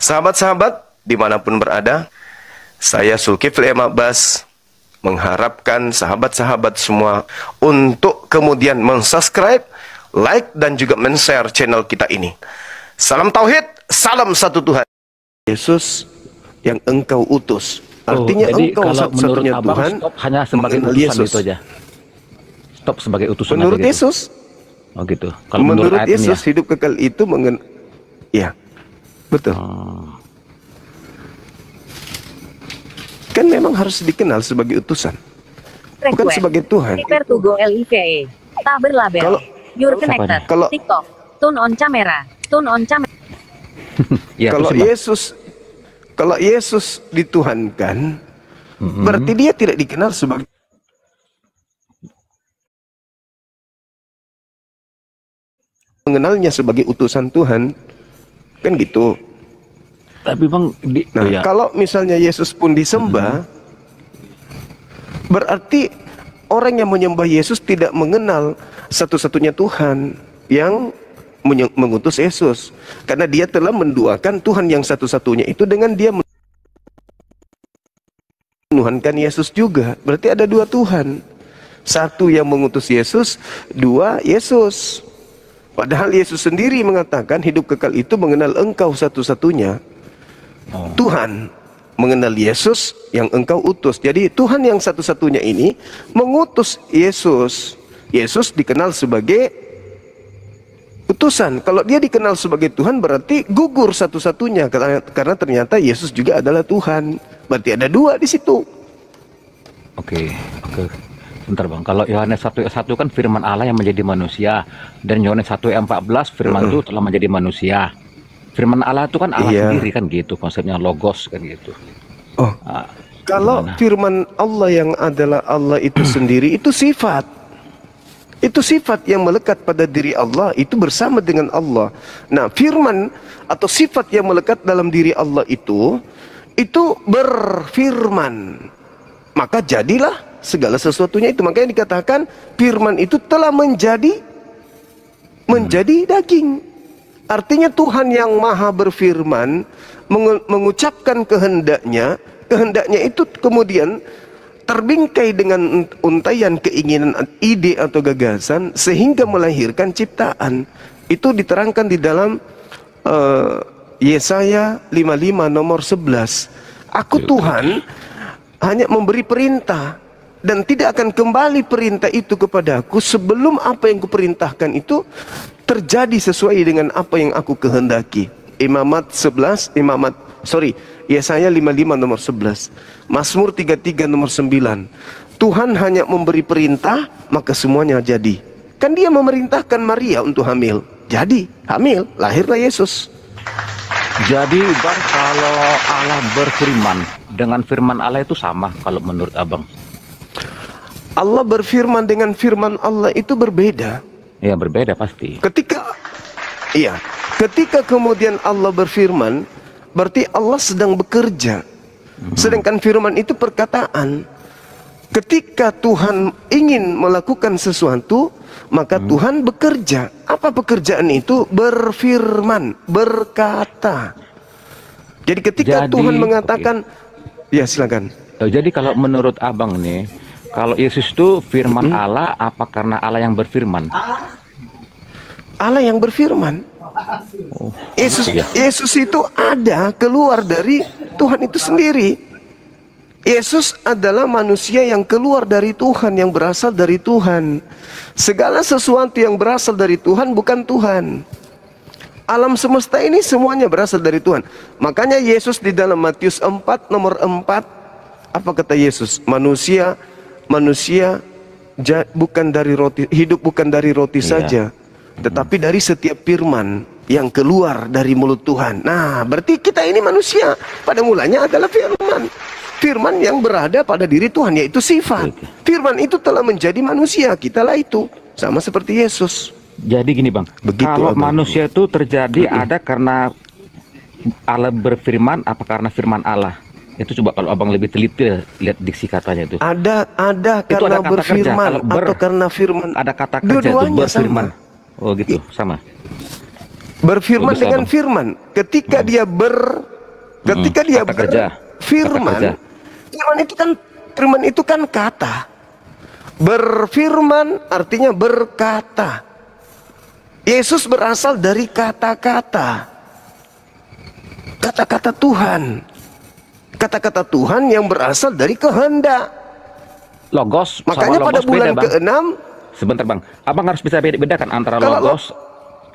Sahabat-sahabat, dimanapun berada, saya Zulkifli M. Abbas mengharapkan sahabat-sahabat semua untuk kemudian mensubscribe, like, dan juga men-share channel kita ini. Salam Tauhid, salam satu Tuhan. Yesus yang engkau utus. Artinya jadi engkau satu-satunya Tuhan. Stop hanya sebagai utusan Yesus. itu aja. Stop sebagai utusan. Menurut gitu. Yesus. Oh gitu. Kalau menurut Yesus ya? hidup kekal itu ya, betul. Kan memang harus dikenal sebagai utusan, bukan sebagai Tuhan. Tak berlabel. Kalau You're connected. Kalau TikTok. Turn on camera. Turn on camera. Ya, kalau Yesus dituhankan, berarti dia tidak dikenal sebagai mengenalnya sebagai utusan Tuhan, kan gitu. Tapi Bang, kalau misalnya Yesus pun disembah, berarti orang yang menyembah Yesus tidak mengenal satu-satunya Tuhan yang mengutus Yesus, karena dia telah menduakan Tuhan yang satu-satunya itu dengan dia menuhankan Yesus juga. Berarti ada dua Tuhan, satu yang mengutus Yesus, dua Yesus. Padahal Yesus sendiri mengatakan hidup kekal itu mengenal engkau satu-satunya Tuhan, mengenal Yesus yang engkau utus. Jadi Tuhan yang satu-satunya ini mengutus Yesus. Yesus dikenal sebagai utusan. Kalau dia dikenal sebagai Tuhan, berarti gugur satu-satunya, karena ternyata Yesus juga adalah Tuhan. Berarti ada dua di situ. Oke. Bentar Bang, kalau Yohanes 1:1 kan firman Allah yang menjadi manusia, dan Yohanes 1:14 firman itu telah menjadi manusia. Firman Allah itu kan Allah sendiri kan gitu, konsepnya logos kan gitu. Kalau firman Allah yang adalah Allah itu sendiri, itu sifat. Itu sifat yang melekat pada diri Allah, itu bersama dengan Allah. Nah, firman atau sifat yang melekat dalam diri Allah itu berfirman. Maka jadilah segala sesuatunya itu. Makanya dikatakan firman itu telah menjadi daging. Artinya Tuhan yang maha berfirman mengucapkan kehendaknya itu kemudian terbingkai dengan untaian keinginan, ide atau gagasan, sehingga melahirkan ciptaan. Itu diterangkan di dalam Yesaya 55 nomor 11. Aku Tuhan hanya memberi perintah, dan tidak akan kembali perintah itu kepadaku sebelum apa yang kuperintahkan itu terjadi sesuai dengan apa yang aku kehendaki. Yesaya 55 nomor 11. Mazmur 33 nomor 9. Tuhan hanya memberi perintah, maka semuanya jadi. Kan dia memerintahkan Maria untuk hamil. Jadi hamil, lahirlah Yesus. Jadi Bang, kalau Allah berfirman dengan firman Allah itu sama kalau menurut Abang? Allah berfirman dengan firman Allah itu berbeda. Ya, berbeda pasti. Ketika kemudian Allah berfirman, berarti Allah sedang bekerja. Sedangkan firman itu perkataan. Ketika Tuhan ingin melakukan sesuatu, maka Tuhan bekerja. Apa pekerjaan itu? Berfirman, berkata. Jadi ketika Tuhan mengatakan, ya silakan. Jadi kalau menurut Abang nih, kalau Yesus itu firman Allah, apa karena Allah yang berfirman? Allah yang berfirman. Yesus itu ada keluar dari Tuhan itu sendiri. Yesus adalah manusia yang keluar dari Tuhan, yang berasal dari Tuhan. Segala sesuatu yang berasal dari Tuhan bukan Tuhan. Alam semesta ini semuanya berasal dari Tuhan. Makanya Yesus di dalam Matius 4 nomor 4, apa kata Yesus? Manusia bukan dari roti, hidup bukan dari roti saja, tetapi dari setiap firman yang keluar dari mulut Tuhan. Nah, berarti kita ini manusia pada mulanya adalah firman. Firman yang berada pada diri Tuhan, yaitu sifat. Firman itu telah menjadi manusia, kitalah itu. Sama seperti Yesus. Jadi gini Bang, kalau manusia itu terjadi ada karena Allah berfirman, apa karena firman Allah? Itu coba kalau Abang lebih teliti lihat diksi katanya itu. Ada karena berfirman atau karena firman. Ada kata kerja itu berfirman. Oh gitu, sama. Berfirman dengan firman. Ketika dia Ketika dia Kata kerja. berfirman, Kata kerja. firman itu kan kata. Berfirman artinya berkata. Yesus berasal dari kata-kata. Kata-kata Tuhan. Kata-kata Tuhan yang berasal dari kehendak. Logos Makanya sama pada logos bulan beda, Bang. ke-6, Sebentar Bang, Abang harus bisa bedakan antara Kalau logos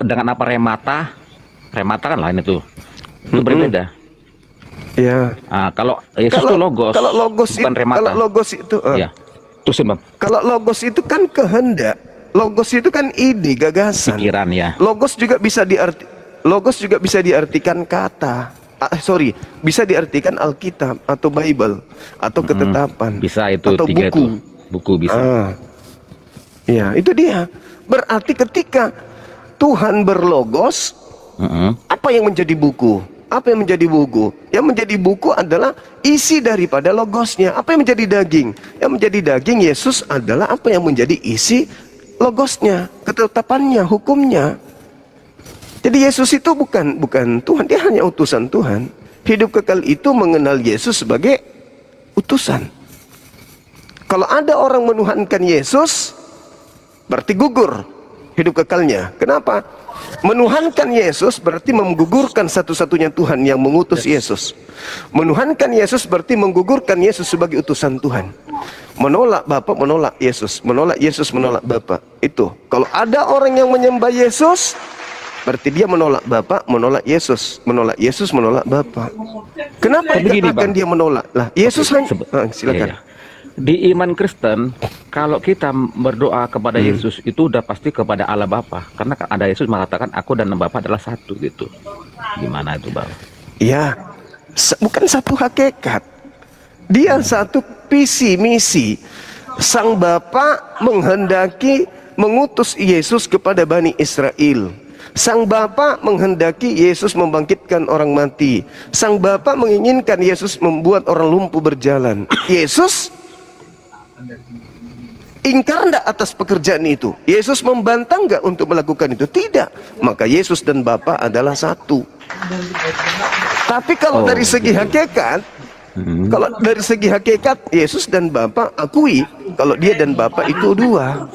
dengan apa remata. Remata kan lain itu berbeda. ya. Nah, kalau Yesus itu logos, kalau logos bukan itu, remata. kalau logos itu, Ya, terusin Bang. kalau logos itu kan kehendak. Logos itu kan ide, gagasan. Pikiran ya. Logos juga bisa diartikan kata. Bisa diartikan Alkitab atau Bible atau ketetapan. Bisa itu atau tiga buku. itu. Buku bisa. Ya, itu dia. Berarti ketika Tuhan berlogos, apa yang menjadi buku? Apa yang menjadi buku? Yang menjadi buku adalah isi daripada logosnya. Apa yang menjadi daging? Yang menjadi daging Yesus adalah apa yang menjadi isi logosnya, ketetapannya, hukumnya. Jadi Yesus itu bukan Tuhan, dia hanya utusan Tuhan. Hidup kekal itu mengenal Yesus sebagai utusan. Kalau ada orang menuhankan Yesus, berarti gugur hidup kekalnya. Kenapa? Menuhankan Yesus berarti menggugurkan satu-satunya Tuhan yang mengutus Yesus. Menuhankan Yesus berarti menggugurkan Yesus sebagai utusan Tuhan. Menolak Bapa, menolak Yesus. Menolak Yesus, menolak Bapa. Itu. Kalau ada orang yang menyembah Yesus, berarti dia menolak Bapa, menolak Yesus. Menolak Yesus, menolak Bapa. Kenapa dikatakan dia menolak? Lah, Yesus hanya... silakan. Iya. Di iman Kristen, kalau kita berdoa kepada Yesus itu udah pasti kepada Allah Bapa, karena ada Yesus mengatakan aku dan Bapa adalah satu gitu. Gimana itu Bang? Ya, bukan satu hakikat. Dia satu visi misi. Sang Bapa menghendaki mengutus Yesus kepada Bani Israel. Sang Bapa menghendaki Yesus membangkitkan orang mati. Sang Bapa menginginkan Yesus membuat orang lumpuh berjalan. Yesus ingkar enggak atas pekerjaan itu? Yesus membantah enggak untuk melakukan itu? Tidak. Maka Yesus dan Bapa adalah satu. Tapi kalau dari segi hakikat, Yesus dan Bapa akui kalau dia dan Bapa itu dua.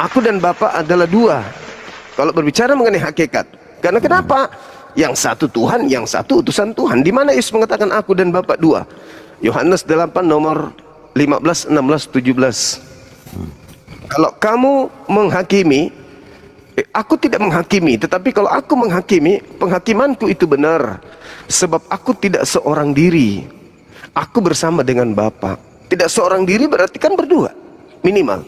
Aku dan Bapa adalah dua. Kalau berbicara mengenai hakikat. Karena kenapa? Yang satu Tuhan, yang satu utusan Tuhan. Di mana Yesus mengatakan aku dan Bapa dua? Yohanes 8 nomor 15, 16, 17. Kalau kamu menghakimi, aku tidak menghakimi, tetapi kalau aku menghakimi, penghakimanku itu benar. Sebab aku tidak seorang diri. Aku bersama dengan Bapa. Tidak seorang diri berarti kan berdua, minimal.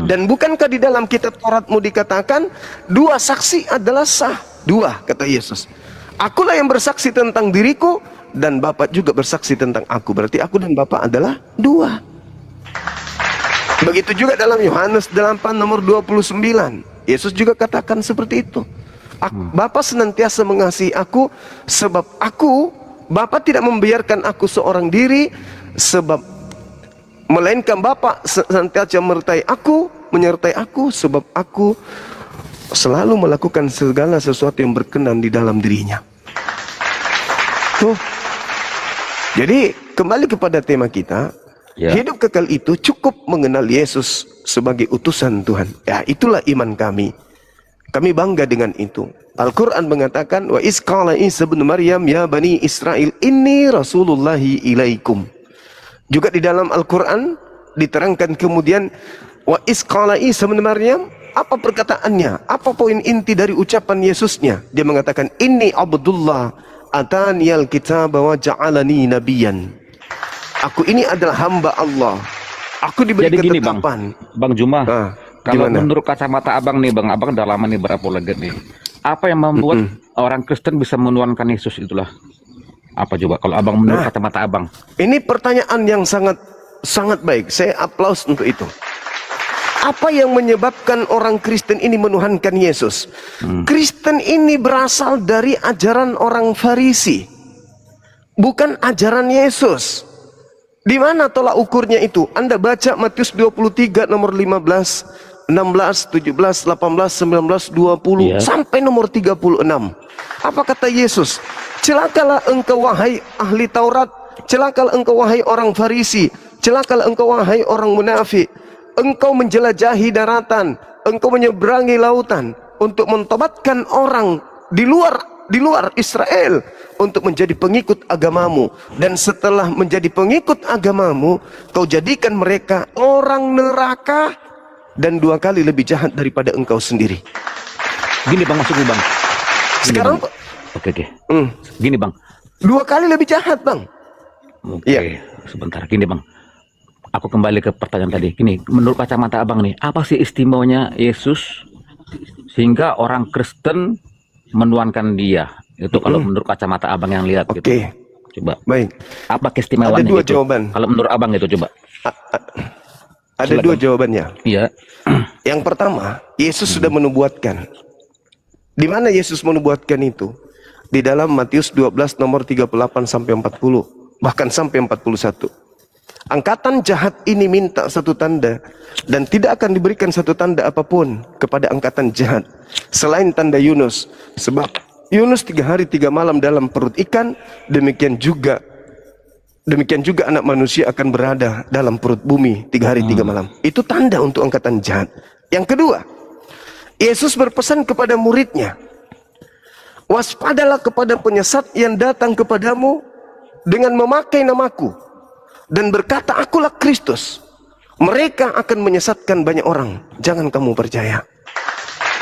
Dan bukankah di dalam kitab Tauratmu dikatakan dua saksi adalah sah? Dua, kata Yesus. Akulah yang bersaksi tentang diriku, dan Bapa juga bersaksi tentang aku. Berarti aku dan Bapa adalah dua. Begitu juga dalam Yohanes 8 nomor 29. Yesus juga katakan seperti itu. Bapa senantiasa mengasihi aku, sebab aku, Bapa tidak membiarkan aku seorang diri, sebab melainkan Bapa senantiasa menyertai aku, sebab aku selalu melakukan segala sesuatu yang berkenan di dalam dirinya. Tuh. Jadi kembali kepada tema kita, hidup kekal itu cukup mengenal Yesus sebagai utusan Tuhan. Ya, itulah iman kami. Kami bangga dengan itu. Al-Quran mengatakan, wa isqala Isa bin Maryam ya bani Israel inni rasulullahi ilaikum. Juga di dalam Al-Quran diterangkan kemudian, wa isqala Isa bin Maryam, apa perkataannya? Apa poin inti dari ucapan Yesusnya? Dia mengatakan, inni Abdullah ataniyal kitab wa ja'alani nabiyan. Aku ini adalah hamba Allah. Aku diberi ketetapan. Bang Juma, kalau gimana? menurut kacamata Abang nih Bang, Abang udah lama nih berapologet nih. Apa yang membuat orang Kristen bisa menuhankan Yesus itulah? Apa coba kalau Abang menurut kacamata Abang? Ini pertanyaan yang sangat baik. Saya aplaus untuk itu. Apa yang menyebabkan orang Kristen ini menuhankan Yesus? Kristen ini berasal dari ajaran orang Farisi, bukan ajaran Yesus. Di mana tolak ukurnya itu? Anda baca Matius 23 nomor 15, 16, 17, 18, 19, 20 sampai nomor 36. Apa kata Yesus? Celakalah engkau wahai ahli Taurat, celakalah engkau wahai orang Farisi, celakalah engkau wahai orang munafik. Engkau menjelajahi daratan, engkau menyeberangi lautan untuk mentobatkan orang di luar Israel untuk menjadi pengikut agamamu, dan setelah menjadi pengikut agamamu kau jadikan mereka orang neraka dan 2 kali lebih jahat daripada engkau sendiri. Gini bang, masuk nih bang. Gini, Sekarang bang. Oke. Gini bang. 2 kali lebih jahat, bang. Oke, Iya. Sebentar. Gini bang. Aku kembali ke pertanyaan tadi. Gini, menurut kacamata abang nih, apa sih istimewanya Yesus sehingga orang Kristen menuankan dia? Itu kalau menurut kacamata abang yang lihat gitu. Oke. Coba. Baik. Apa keistimewaannya Ada 2 gitu? jawaban. Kalau menurut abang itu coba. Ada 2 jawabannya. Iya. Yang pertama, Yesus sudah menubuatkan. Di mana Yesus menubuatkan itu? Di dalam Matius 12 nomor 38 sampai 40, bahkan sampai 41. Angkatan jahat ini minta satu tanda, dan tidak akan diberikan satu tanda apapun kepada angkatan jahat selain tanda Yunus. Sebab Yunus 3 hari 3 malam dalam perut ikan, demikian juga anak manusia akan berada dalam perut bumi 3 hari 3 malam. Itu tanda untuk angkatan jahat. Yang kedua, Yesus berpesan kepada muridnya, waspadalah kepada penyesat yang datang kepadamu dengan memakai namaku dan berkata, akulah Kristus. Mereka akan menyesatkan banyak orang. Jangan kamu percaya.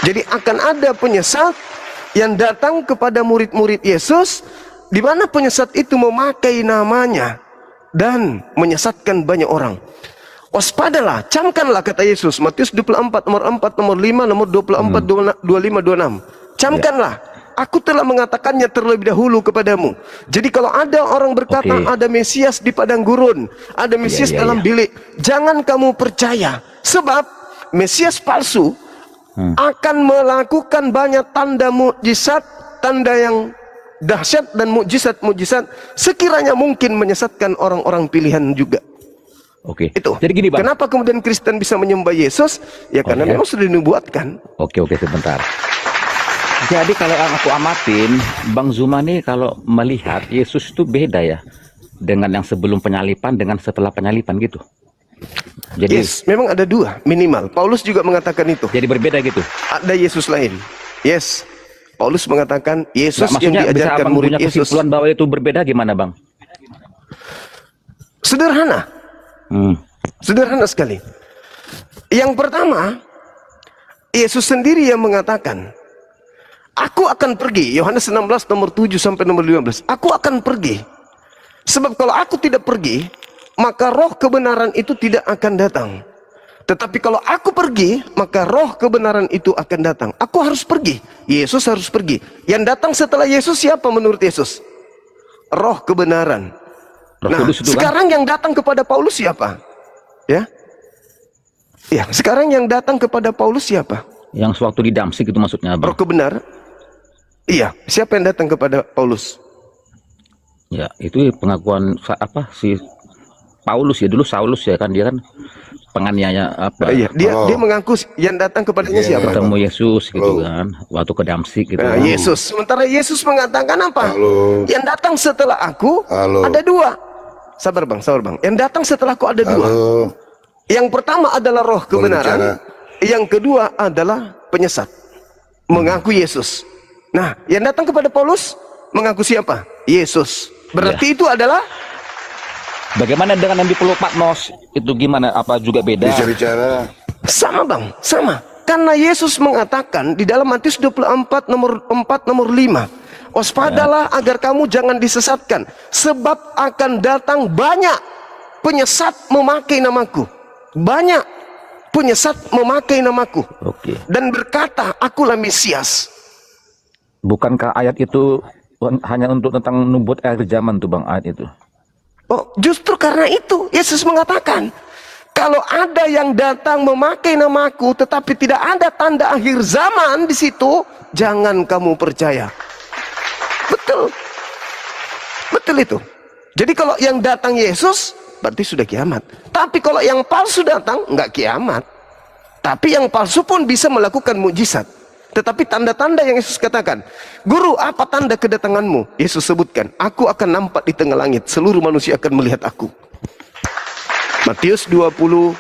Jadi akan ada penyesat yang datang kepada murid-murid Yesus, di mana penyesat itu memakai namanya dan menyesatkan banyak orang. Waspadalah, camkanlah, kata Yesus. Matius 24 nomor 4, nomor 5, nomor 24, 25, 26. Camkanlah. Aku telah mengatakannya terlebih dahulu kepadamu. Jadi kalau ada orang berkata ada Mesias di padang gurun, ada Mesias dalam bilik, jangan kamu percaya. Sebab Mesias palsu akan melakukan banyak tanda mukjizat, tanda yang dahsyat dan mukjizat-mukjizat, sekiranya mungkin menyesatkan orang-orang pilihan juga. Oke. Itu. Jadi gini bang. Kenapa kemudian Kristen bisa menyembah Yesus? Ya karena memang sudah dinubuatkan. Oke, sebentar. Jadi kalau yang aku amatin, Bang Zuma nih kalau melihat Yesus itu beda ya dengan yang sebelum penyalipan dengan setelah penyalipan gitu. Jadi Yes, memang ada 2 minimal. Paulus juga mengatakan itu. jadi berbeda gitu. Ada Yesus lain. Yes. Paulus mengatakan Yesus Nah, yang maksudnya bisa diajarkan abang murid punya Yesus. kesimpulan bahwa itu berbeda gimana bang? Sederhana. Sederhana sekali. Yang pertama, Yesus sendiri yang mengatakan, aku akan pergi. Yohanes 16 nomor 7 sampai nomor 15. Aku akan pergi. Sebab kalau aku tidak pergi, maka roh kebenaran itu tidak akan datang. Tetapi kalau aku pergi, maka roh kebenaran itu akan datang. Aku harus pergi. Yesus harus pergi. Yang datang setelah Yesus siapa menurut Yesus? Roh kebenaran. Nah, sekarang yang datang kepada Paulus siapa? Ya. Ya, sekarang yang datang kepada Paulus siapa? Yang sewaktu di Damsik itu maksudnya abang? Roh kebenaran. Iya, siapa yang datang kepada Paulus? Ya, itu pengakuan apa si Paulus ya, dulu Saulus ya kan, dia kan penganiaya apa? Iya, dia mengaku yang datang kepadanya siapa? Ketemu Yesus gitu kan, waktu ke Damsik gitu. Nah, Yesus. Sementara Yesus mengatakan apa? Yang datang setelah aku ada 2. Sabar bang. Yang datang setelah aku ada 2. Yang pertama adalah roh kebenaran. Yang kedua adalah penyesat, mengaku Yesus. Nah, yang datang kepada Paulus mengaku siapa? Yesus. Berarti itu adalah. Bagaimana dengan yang di Pulau Patmos? Itu gimana? Apa juga beda? Bicara. Sama bang, sama. Karena Yesus mengatakan di dalam Matius 24 nomor 4 nomor 5, waspadalah agar kamu jangan disesatkan, sebab akan datang banyak penyesat memakai namaku. Banyak penyesat memakai namaku. Dan berkata, akulah Mesias. Bukankah ayat itu hanya untuk tentang nubuat akhir zaman tuh bang, ayat itu? Oh, justru karena itu Yesus mengatakan, kalau ada yang datang memakai namaku tetapi tidak ada tanda akhir zaman di situ, jangan kamu percaya. Betul. Betul itu. Jadi kalau yang datang Yesus berarti sudah kiamat. Tapi kalau yang palsu datang, enggak kiamat. Tapi yang palsu pun bisa melakukan mukjizat. Tetapi tanda-tanda yang Yesus katakan, Guru, apa tanda kedatanganmu? Yesus sebutkan, aku akan nampak di tengah langit, seluruh manusia akan melihat aku. Matius 24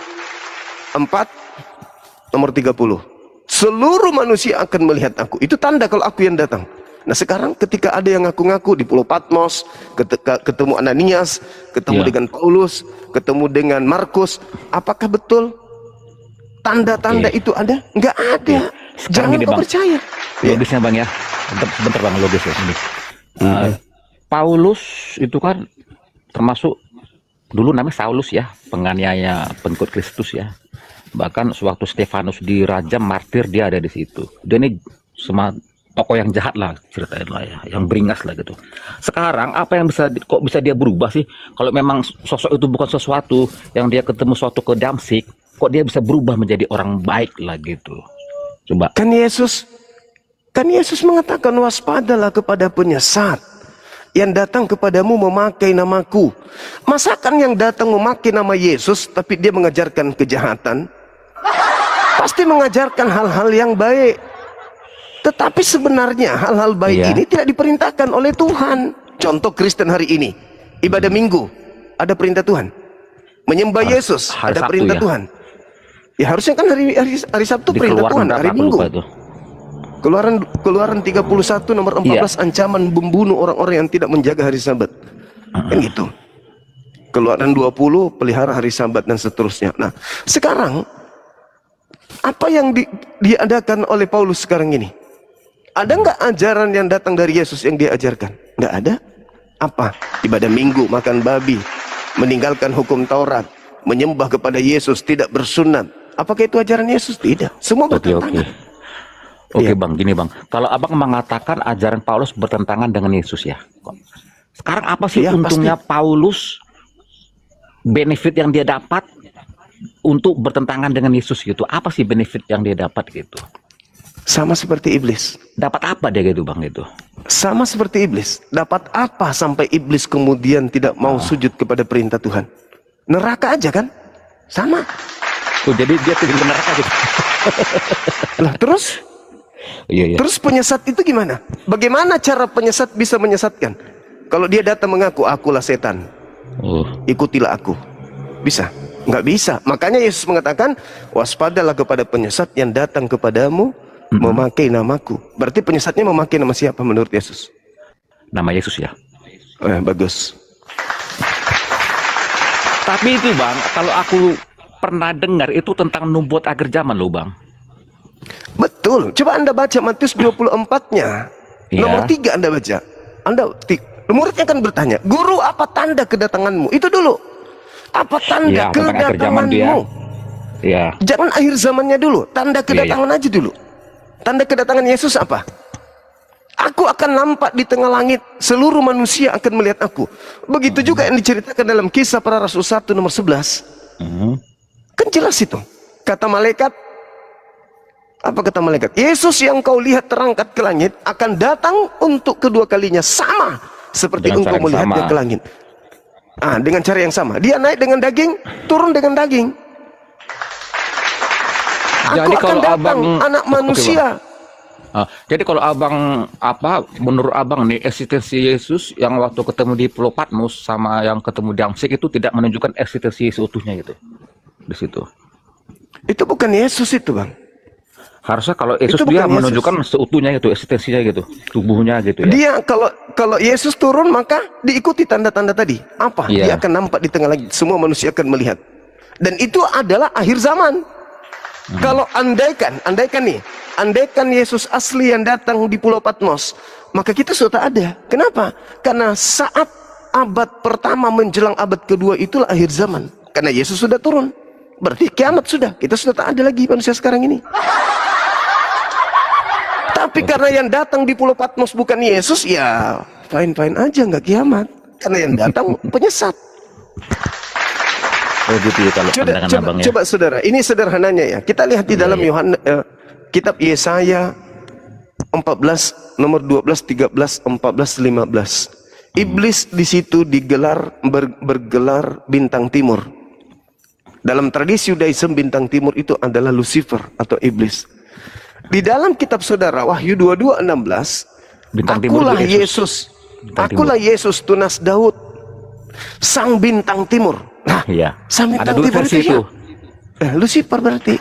nomor 30. Seluruh manusia akan melihat aku. Itu tanda kalau aku yang datang. Nah sekarang ketika ada yang ngaku-ngaku di Pulau Patmos, ketemu Ananias, ketemu dengan Paulus, ketemu dengan Markus, apakah betul tanda-tanda itu ada? Enggak ada. Jangan kau percaya. Logisnya Bang ya. Sebentar Bang, logis ya ini. Paulus itu kan termasuk dulu namanya Saulus ya, penganiaya pengikut Kristus ya. Bahkan sewaktu Stefanus dirajam martir dia ada di situ. Dia ini semua tokoh yang jahat lah ceritain lah ya, yang beringas lah gitu. Sekarang apa yang kok bisa dia berubah sih? Kalau memang sosok itu bukan sesuatu yang dia ketemu suatu ke Damsik, kok dia bisa berubah menjadi orang baik lah gitu? Coba. Kan Yesus mengatakan waspadalah kepada penyesat yang datang kepadamu memakai namaku. Masakan yang datang memakai nama Yesus tapi dia mengajarkan kejahatan? Pasti mengajarkan hal-hal yang baik. Tetapi sebenarnya hal-hal baik ini tidak diperintahkan oleh Tuhan. Contoh Kristen hari ini, ibadah Minggu, ada perintah Tuhan. Menyembah Yesus, ada perintah Tuhan. Ya harusnya kan hari Sabtu perintah Tuhan, hari Minggu. Keluaran 31 nomor 14 ancaman membunuh orang-orang yang tidak menjaga hari Sabat. Kan gitu. Keluaran 20 pelihara hari Sabat dan seterusnya. Nah, sekarang apa yang diadakan oleh Paulus sekarang ini? Ada nggak ajaran yang datang dari Yesus yang dia ajarkan? Nggak ada. Apa? Ibadah Minggu, makan babi, meninggalkan hukum Taurat, menyembah kepada Yesus, tidak bersunat. Apakah itu ajaran Yesus? Tidak. Semua bertentangan. Oke Bang, gini Bang. Kalau Abang mengatakan ajaran Paulus bertentangan dengan Yesus ya. Sekarang apa sih untungnya Paulus, benefit yang dia dapat untuk bertentangan dengan Yesus gitu? Apa sih benefit yang dia dapat gitu? Sama seperti iblis. Dapat apa dia gitu Bang itu? Sama seperti iblis. Dapat apa sampai iblis kemudian tidak mau sujud kepada perintah Tuhan? Neraka aja kan? Sama. Oh, jadi dia pergi ke neraka gitu. Lah terus? Iya. Terus penyesat itu gimana? Bagaimana cara penyesat bisa menyesatkan? Kalau dia datang mengaku, akulah setan, ikutilah aku. Bisa? Nggak bisa. Makanya Yesus mengatakan, waspadalah kepada penyesat yang datang kepadamu memakai namaku. Berarti penyesatnya memakai nama siapa menurut Yesus? Nama Yesus ya. Bagus. Tapi itu Bang, kalau aku pernah dengar itu tentang nubuat akhir zaman loh Bang. Betul. Coba Anda baca Matius 24-nya. Nomor 3 Anda baca. Muridnya kan bertanya, Guru apa tanda kedatanganmu? Itu dulu. Apa tanda kedatanganmu? Jangan akhir zamannya dulu. Tanda kedatangan aja dulu. Tanda kedatangan Yesus apa? Aku akan nampak di tengah langit, seluruh manusia akan melihat aku. Begitu juga yang diceritakan dalam Kisah Para Rasul 1 nomor 11. Kan jelas itu. Kata malaikat, apa kata malaikat? Yesus yang kau lihat terangkat ke langit akan datang untuk kedua kalinya, sama seperti engkau melihatnya ke langit. Dengan cara yang sama. Dia naik dengan daging, turun dengan daging. Aku akan datang, anak manusia. Jadi kalau Abang menurut Abang nih eksistensi Yesus yang waktu ketemu di Pulau Patmos sama yang ketemu di Damsik itu tidak menunjukkan eksistensi seutuhnya gitu di situ. Itu bukan Yesus itu Bang. Harusnya kalau Yesus dia menunjukkan seutuhnya gitu, eksistensinya gitu, tubuhnya gitu ya. Dia kalau Yesus turun maka diikuti tanda-tanda tadi. Apa? Dia akan nampak di tengah langit, semua manusia akan melihat. Dan itu adalah akhir zaman. Kalau andaikan Yesus asli yang datang di Pulau Patmos, maka kita sudah ada. Kenapa? Karena saat abad pertama menjelang abad kedua itulah akhir zaman. Karena Yesus sudah turun. Berarti kiamat sudah. Kita sudah tak ada lagi manusia sekarang ini. Tapi karena yang datang di Pulau Patmos bukan Yesus, ya fine-fine aja, nggak kiamat. Karena yang datang penyesat. Oh gitu ya kalau pandangan Abang ya. Coba saudara, ini sederhananya ya. Kita lihat di dalam Yohanes kitab Yesaya 14 nomor 12, 13, 14, 15. Iblis di situ bergelar bintang timur. Dalam tradisi Yudaism bintang timur itu adalah Lucifer atau iblis. Di dalam kitab saudara Wahyu 22:16, Bintang timur akulah itu Yesus, Bintang akulah Yesus tunas Daud, sang bintang timur. Nah, Iya. sang Ada bintang dua timur versi itu itu. Lucifer berarti.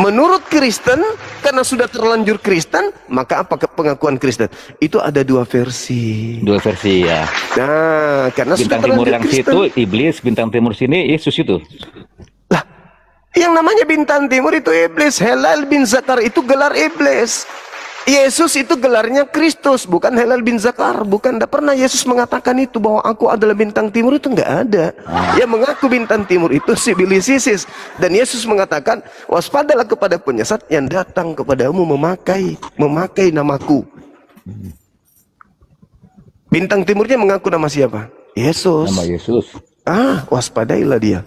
Menurut Kristen, karena sudah terlanjur Kristen, maka apa pengakuan Kristen? Itu ada dua versi. Dua versi ya. Nah, karena Bintang sudah timur terlanjur yang Kristen. situ iblis, bintang timur sini Yesus itu. Lah, yang namanya bintang timur itu iblis. Helal bin Zakar itu gelar iblis. Yesus itu gelarnya Kristus, bukan Helal bin Zakar. Bukan, tidak pernah Yesus mengatakan itu bahwa aku adalah bintang timur, itu nggak ada. Yang mengaku bintang timur itu si Bilisisis. Dan Yesus mengatakan, waspadalah kepada penyesat yang datang kepadamu memakai namaku. Bintang timurnya mengaku nama siapa? Yesus. Nama Yesus. Waspadailah dia.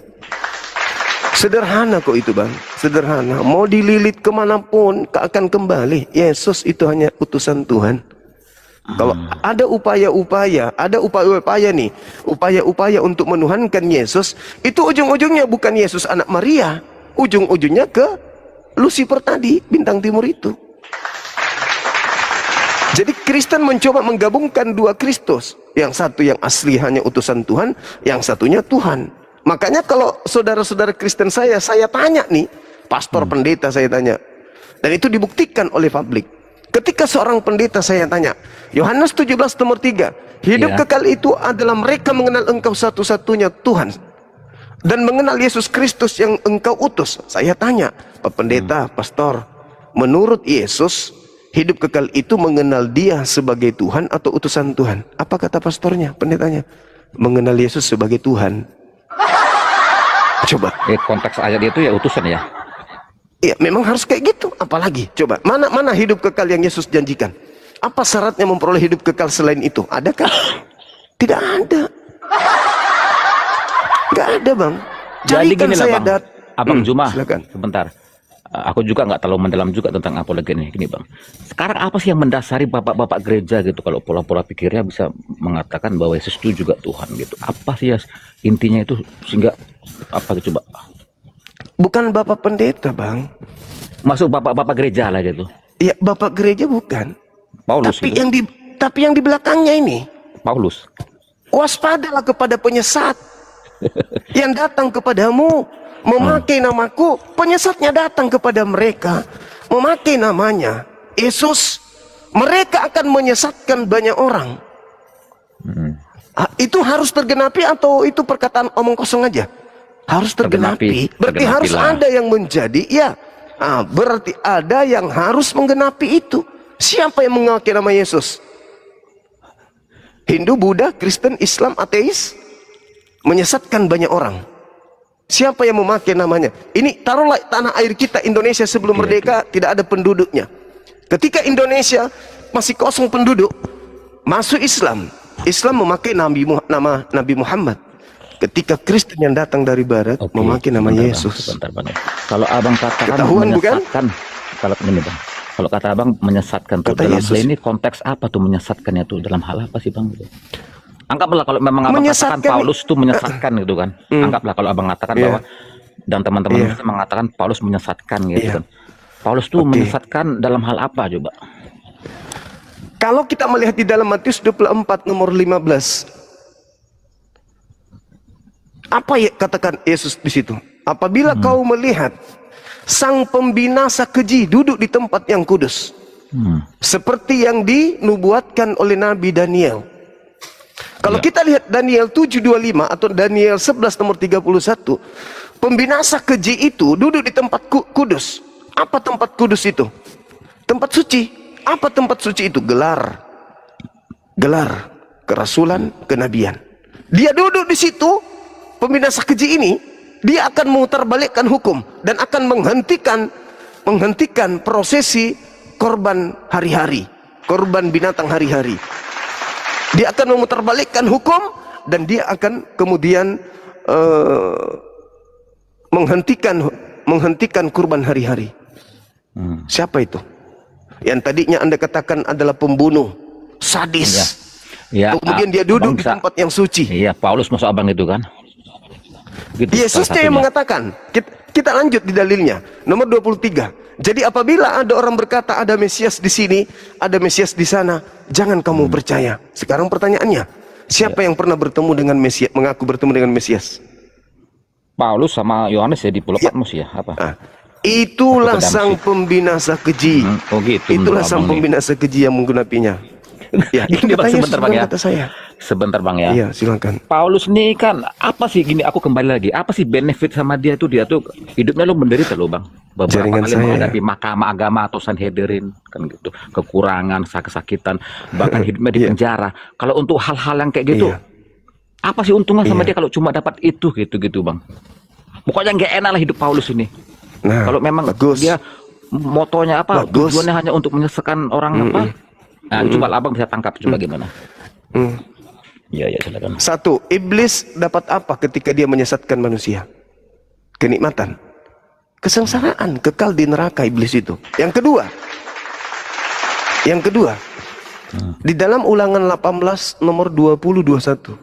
Sederhana kok itu, Bang. Sederhana. Mau dililit kemanapun akan kembali. Yesus itu hanya utusan Tuhan. Kalau ada upaya-upaya nih, upaya-upaya untuk menuhankan Yesus, itu ujung-ujungnya bukan Yesus anak Maria, ujung-ujungnya ke Lucifer tadi, bintang timur itu. Jadi Kristen mencoba menggabungkan dua Kristus, yang satu yang asli hanya utusan Tuhan, yang satunya Tuhan. Makanya kalau saudara-saudara Kristen saya tanya nih, pastor pendeta saya tanya, dan itu dibuktikan oleh publik. Ketika seorang pendeta saya tanya, Yohanes 17 nomor 3, hidup kekal itu adalah mereka mengenal engkau satu-satunya Tuhan dan mengenal Yesus Kristus yang engkau utus. Saya tanya, Pak Pendeta, pastor, menurut Yesus, hidup kekal itu mengenal dia sebagai Tuhan atau utusan Tuhan? Apa kata pastornya, pendetanya? Mengenal Yesus sebagai Tuhan. Coba. Konteks ayat itu ya utusan ya. Ya, memang harus kayak gitu. Apalagi, coba. Mana hidup kekal yang Yesus janjikan? Apa syaratnya memperoleh hidup kekal selain itu? Adakah? Tidak ada. Nggak ada, Bang. Jadi Carikan gini lah, saya Bang. Abang Juma, silakan. sebentar. Aku juga nggak terlalu mendalam juga tentang apologi ini. Gini, Bang. Sekarang apa sih yang mendasari bapak-bapak gereja gitu kalau pola-pola pikirnya bisa mengatakan bahwa Yesus itu juga Tuhan gitu? Apa sih ya intinya itu sehingga apa coba? Bukan bapak pendeta, Bang. Masuk bapak-bapak gereja lah gitu. Ya, bapak gereja bukan. Paulus Tapi gitu. yang di belakangnya ini, Paulus. waspadalah kepada penyesat yang datang kepadamu memakai namaku. Penyesatnya datang kepada mereka memakai namanya Yesus. Mereka akan menyesatkan banyak orang. Itu harus tergenapi atau itu perkataan omong kosong aja? Harus tergenapi. Berarti harus ada yang menjadi, ya. Berarti ada yang harus menggenapi itu. Siapa yang memakai nama Yesus? Hindu, Buddha, Kristen, Islam, ateis menyesatkan banyak orang. Siapa yang memakai namanya? Ini taruhlah tanah air kita Indonesia sebelum merdeka tidak ada penduduknya. Ketika Indonesia masih kosong penduduk, masuk Islam. Islam memakai nama Nabi Muhammad. Ketika Kristen yang datang dari Barat memakai nama Yesus. Sebentar, Bang. Kalau abang katakan Ketahuan, menyesatkan, kalau ini, Bang. Kalau kata abang menyesatkan tuh dalam hal ini konteks apa tuh menyesatkannya tuh dalam hal apa sih, Bang? Anggaplah kalau memang abang katakan Paulus tuh menyesatkan gitu kan. Anggaplah kalau abang mengatakan bahwa dan teman-teman mengatakan Paulus menyesatkan gitu kan. Paulus tuh menyesatkan dalam hal apa coba? Kalau kita melihat di dalam Matius 24 nomor 15, apa ya katakan Yesus di situ? Apabila kau melihat sang pembinasa keji duduk di tempat yang kudus, seperti yang dinubuatkan oleh Nabi Daniel. Kalau kita lihat Daniel 7:25 atau Daniel 11 nomor 31, pembinasa keji itu duduk di tempat kudus. Apa tempat kudus itu? Tempat suci. Apa tempat suci itu? Gelar kerasulan, kenabian. Dia duduk di situ, pembinasa keji ini, dia akan memutarbalikkan hukum dan akan menghentikan prosesi korban hari-hari, korban binatang hari-hari. Dia akan memutarbalikkan hukum dan dia akan kemudian menghentikan kurban hari-hari. Siapa itu? Yang tadinya Anda katakan adalah pembunuh, sadis. Ya, kemudian dia duduk di tempat yang suci. Iya, Paulus masuk abang itu kan. Gitu, Yesusnya salah yang satunya. mengatakan. Kita lanjut di dalilnya. Nomor 23. Jadi apabila ada orang berkata ada Mesias di sini, ada Mesias di sana, jangan kamu percaya. Sekarang pertanyaannya, siapa yang pernah bertemu dengan Mesias, mengaku bertemu dengan Mesias? Paulus sama Yohanes ya di Pulau Ya. Patmos ya apa? Ah, itulah Atau ke sang Damsyik. pembinasa keji. Oh gitu. Itulah menurut sang abang nih. pembinasa keji yang menggenapinya. Ya, itu Gini, kata Bang, Yesus, sebentar, Bang, bukan ya. kata saya. Sebentar Bang ya. Iya, silakan. Paulus nih kan apa sih gini, aku kembali lagi, apa sih benefit sama dia tuh hidupnya lo menderita lo Bang. Beberapa Jaringan kali saya, menghadapi mahkamah agama atau Sanhedrin kan gitu, kekurangan, kesakitan, bahkan hidupnya di Iya. penjara. Kalau untuk hal-hal yang kayak gitu, Iya. apa sih untungnya sama Iya. dia kalau cuma dapat itu gitu Bang. Pokoknya nggak enak lah hidup Paulus ini. Nah, Kalau memang bagus. dia motonya apa, Bagus. tujuannya hanya untuk menyesatkan orang apa. Nah, coba lah, Abang bisa tangkap coba gimana. Hmm. Iya silakan. Satu, iblis dapat apa ketika dia menyesatkan manusia? Kenikmatan, kesengsaraan, kekal di neraka iblis itu. Yang kedua, di dalam Ulangan 18 nomor 20-21,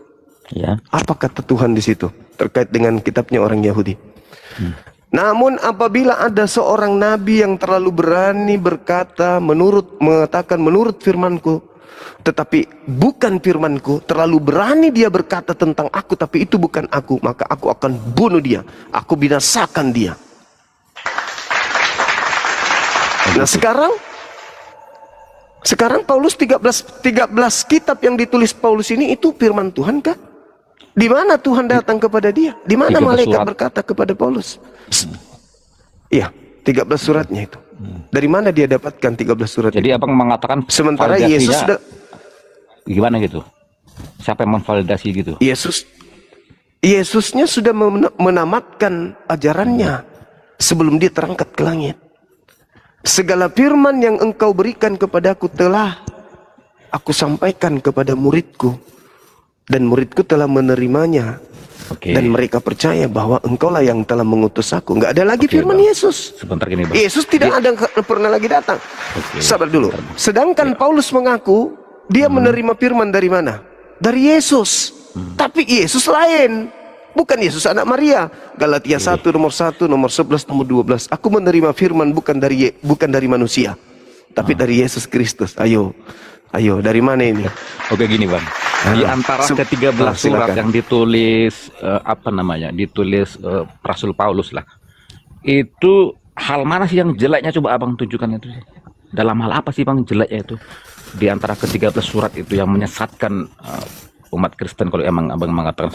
Ya. apa kata Tuhan di situ terkait dengan kitabnya orang Yahudi? Namun apabila ada seorang nabi yang terlalu berani berkata mengatakan menurut firmanku, tetapi bukan firmanku, terlalu berani dia berkata tentang aku, tapi itu bukan aku, maka aku akan bunuh dia, aku binasakan dia. Nah sekarang Paulus 13 kitab yang ditulis Paulus ini itu firman Tuhan kah? Di mana Tuhan datang kepada dia? Di mana 13 malaikat surat. berkata kepada Paulus? Iya, 13 suratnya itu. Dari mana dia dapatkan 13 surat Jadi itu? Abang mengatakan Sementara validasinya Yesus gimana gitu? Siapa yang memvalidasi gitu? Yesusnya sudah menamatkan ajarannya sebelum dia terangkat ke langit. Segala firman yang engkau berikan kepadaku telah aku sampaikan kepada muridku, dan muridku telah menerimanya. Oke. Dan mereka percaya bahwa engkaulah yang telah mengutus aku. Enggak ada lagi Oke, firman Bang. Yesus. Sebentar gini Bang. Yesus tidak ada pernah lagi datang. Oke. Sabar dulu. Sedangkan Paulus mengaku dia menerima firman dari mana? Dari Yesus. Tapi Yesus lain. Bukan Yesus anak Maria. Galatia 1 nomor 1, nomor 11, nomor 12. Aku menerima firman bukan dari manusia, tapi dari Yesus Kristus. Ayo dari mana ini? Oke gini Bang. Di antara ke-13 surat silakan. yang ditulis ditulis Rasul Paulus lah. Itu hal mana sih yang jeleknya, coba Abang tunjukkan itu sih. Dalam hal apa sih Bang jeleknya itu? Di antara ke-13 surat itu yang menyesatkan umat Kristen, kalau emang Abang mengatakan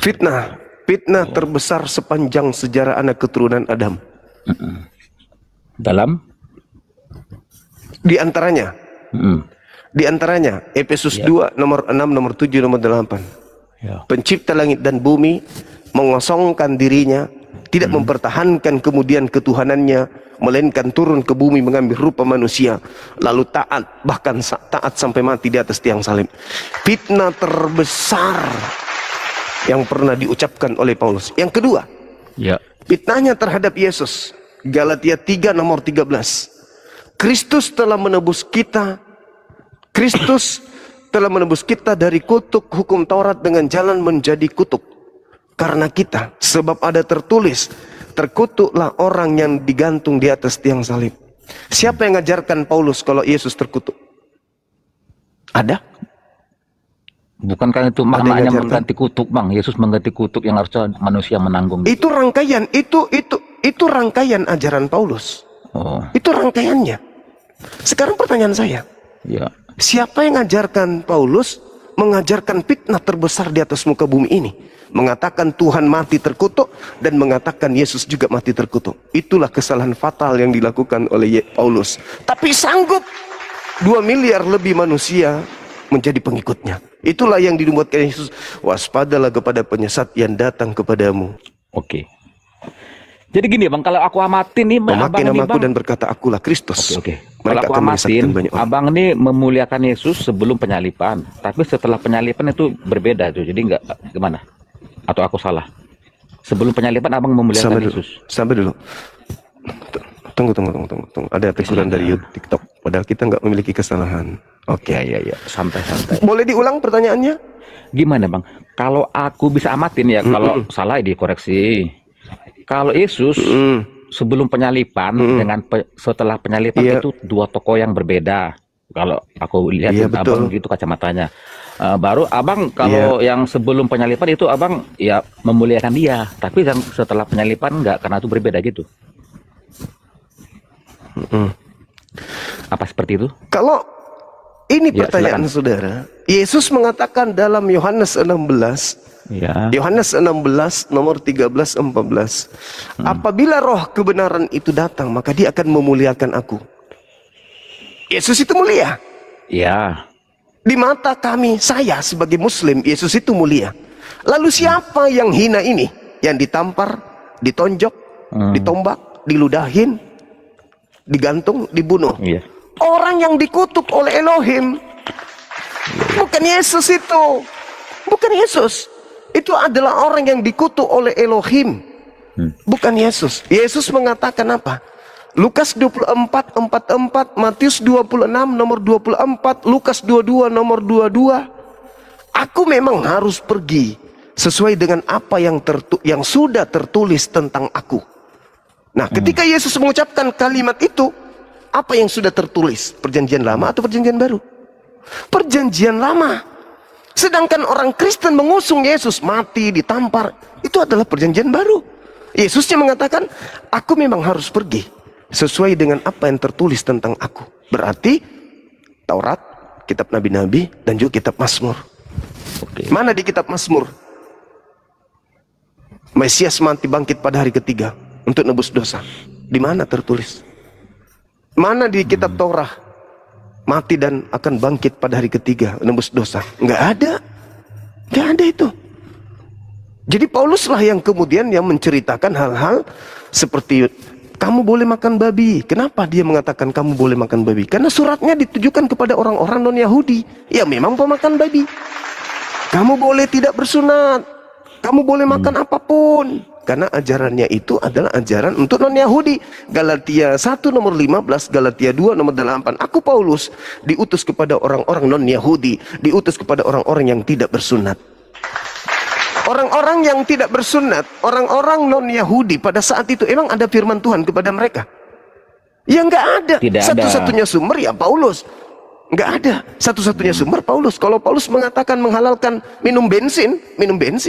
Fitnah terbesar sepanjang sejarah anak keturunan Adam. dalam Di antaranya Efesus Ya. 2 nomor 6, nomor 7, nomor 8. ya. Pencipta langit dan bumi mengosongkan dirinya, tidak mempertahankan kemudian ketuhanannya, melainkan turun ke bumi mengambil rupa manusia, lalu bahkan taat sampai mati di atas tiang salib. Fitnah terbesar yang pernah diucapkan oleh Paulus. Yang kedua, Ya. fitnahnya terhadap Yesus. Galatia 3 nomor 13. Kristus telah menebus kita dari kutuk hukum Taurat dengan jalan menjadi kutuk karena kita, sebab ada tertulis, terkutuklah orang yang digantung di atas tiang salib. Siapa yang ngajarkan Paulus kalau Yesus terkutuk? Ada? Bukankah itu yang maknanya ngajarkan? mengganti kutuk Bang? Yesus mengganti kutuk yang harusnya manusia menanggung. Itu rangkaian, itu rangkaian ajaran Paulus. Oh, Itu rangkaiannya. Sekarang pertanyaan saya, ya. siapa yang mengajarkan Paulus mengajarkan fitnah terbesar di atas muka bumi ini? Mengatakan Tuhan mati terkutuk dan mengatakan Yesus juga mati terkutuk. Itulah kesalahan fatal yang dilakukan oleh Paulus. Tapi sanggup 2 miliar lebih manusia menjadi pengikutnya. Itulah yang dinubuatkan Yesus. Waspadalah kepada penyesat yang datang kepadamu, Oke. Jadi gini Bang, kalau aku amatin nih memakai Abang nih, namaku Bang. dan berkata akulah Kristus. Oke. Kalau Mereka aku akan amatin, menyesatkan banyak orang. Abang ini memuliakan Yesus sebelum penyalipan, tapi setelah penyalipan itu berbeda tuh. Jadi enggak gimana? Atau aku salah? Sebelum penyalipan Abang memuliakan Yesus. Sampai dulu. Tunggu. Ada teguran dari YouTube, TikTok. Padahal kita nggak memiliki kesalahan. Oke. Ya. Santai. Boleh diulang pertanyaannya? Gimana Bang? Kalau aku bisa amatin ya, kalau salah dikoreksi. Kalau Yesus sebelum penyalipan dengan setelah penyalipan Iya. itu dua tokoh yang berbeda. Kalau aku lihat Iya, abang betul. gitu kacamatanya. Baru abang kalau yang sebelum penyalipan itu abang ya memuliakan dia, tapi yang setelah penyalipan enggak karena itu berbeda gitu. Apa seperti itu? Kalau ini Ya, pertanyaan silakan. saudara, Yesus mengatakan dalam Yohanes 16, Ya. Yohanes 16 nomor 13 14, apabila roh kebenaran itu datang, maka dia akan memuliakan aku. Yesus itu mulia. Ya. Di mata kami, saya sebagai muslim, Yesus itu mulia. Lalu siapa yang hina ini? Yang ditampar, ditonjok, ditombak, diludahin, digantung, dibunuh. Iya. Orang yang dikutuk oleh Elohim. Bukan Yesus itu. Bukan Yesus. Itu adalah orang yang dikutuk oleh Elohim. Bukan Yesus. Yesus mengatakan apa? Lukas 24, 44, Matius 26, nomor 24, Lukas 22, nomor 22. Aku memang harus pergi sesuai dengan apa yang sudah tertulis tentang aku. Nah, ketika Yesus mengucapkan kalimat itu, apa yang sudah tertulis? Perjanjian lama atau perjanjian baru? Perjanjian lama. Sedangkan orang Kristen mengusung Yesus mati, ditampar. Itu adalah perjanjian baru. Yesusnya mengatakan, aku memang harus pergi sesuai dengan apa yang tertulis tentang aku. Berarti Taurat, kitab nabi-nabi, dan juga kitab Mazmur. Oke. Mana di kitab Mazmur? Mesias mati bangkit pada hari ketiga untuk nebus dosa. Di mana tertulis? Mana di kitab Taurat? Mati dan akan bangkit pada hari ketiga nebus dosa. Nggak ada. Nggak ada itu. Jadi Pauluslah yang kemudian yang menceritakan hal-hal seperti kamu boleh makan babi. Kenapa dia mengatakan kamu boleh makan babi? Karena suratnya ditujukan kepada orang-orang non-Yahudi. Ya memang pemakan babi. Kamu boleh tidak bersunat. Kamu boleh makan apapun. Karena ajarannya itu adalah ajaran untuk non-Yahudi. Galatia 1 nomor 15, Galatia 2 nomor 8. Aku Paulus diutus kepada orang-orang non-Yahudi. Diutus kepada orang-orang yang tidak bersunat. Orang-orang yang tidak bersunat, orang-orang non-Yahudi pada saat itu emang ada firman Tuhan kepada mereka? Ya nggak ada. Tidak ada. Satu-satunya sumber ya Paulus. Nggak ada. Satu-satunya sumber Paulus. Kalau Paulus mengatakan menghalalkan minum bensin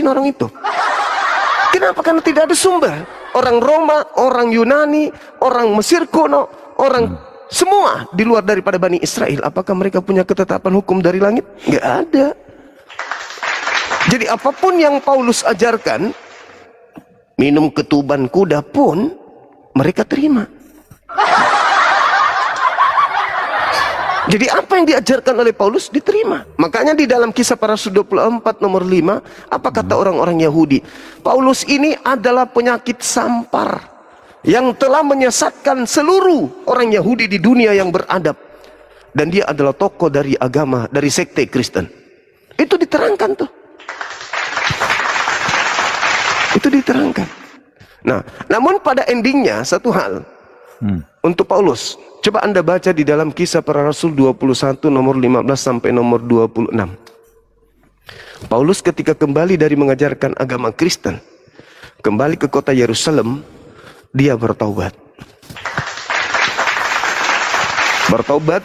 orang itu. Kenapa? Karena tidak ada sumber. Orang Roma, orang Yunani, orang Mesir kuno, orang semua di luar daripada Bani Israel. Apakah mereka punya ketetapan hukum dari langit? Nggak ada. Jadi apapun yang Paulus ajarkan, minum ketuban kuda pun mereka terima. Jadi apa yang diajarkan oleh Paulus diterima. Makanya di dalam Kisah Para Rasul 24 nomor 5, apa kata orang-orang Yahudi? Paulus ini adalah penyakit sampar yang telah menyesatkan seluruh orang Yahudi di dunia yang beradab. Dan dia adalah tokoh dari agama, dari sekte Kristen. Itu diterangkan tuh. Itu diterangkan. Nah, namun pada endingnya satu hal untuk Paulus. Coba Anda baca di dalam Kisah Para Rasul 21 nomor 15 sampai nomor 26. Paulus ketika kembali dari mengajarkan agama Kristen, kembali ke kota Yerusalem, dia bertaubat. Bertaubat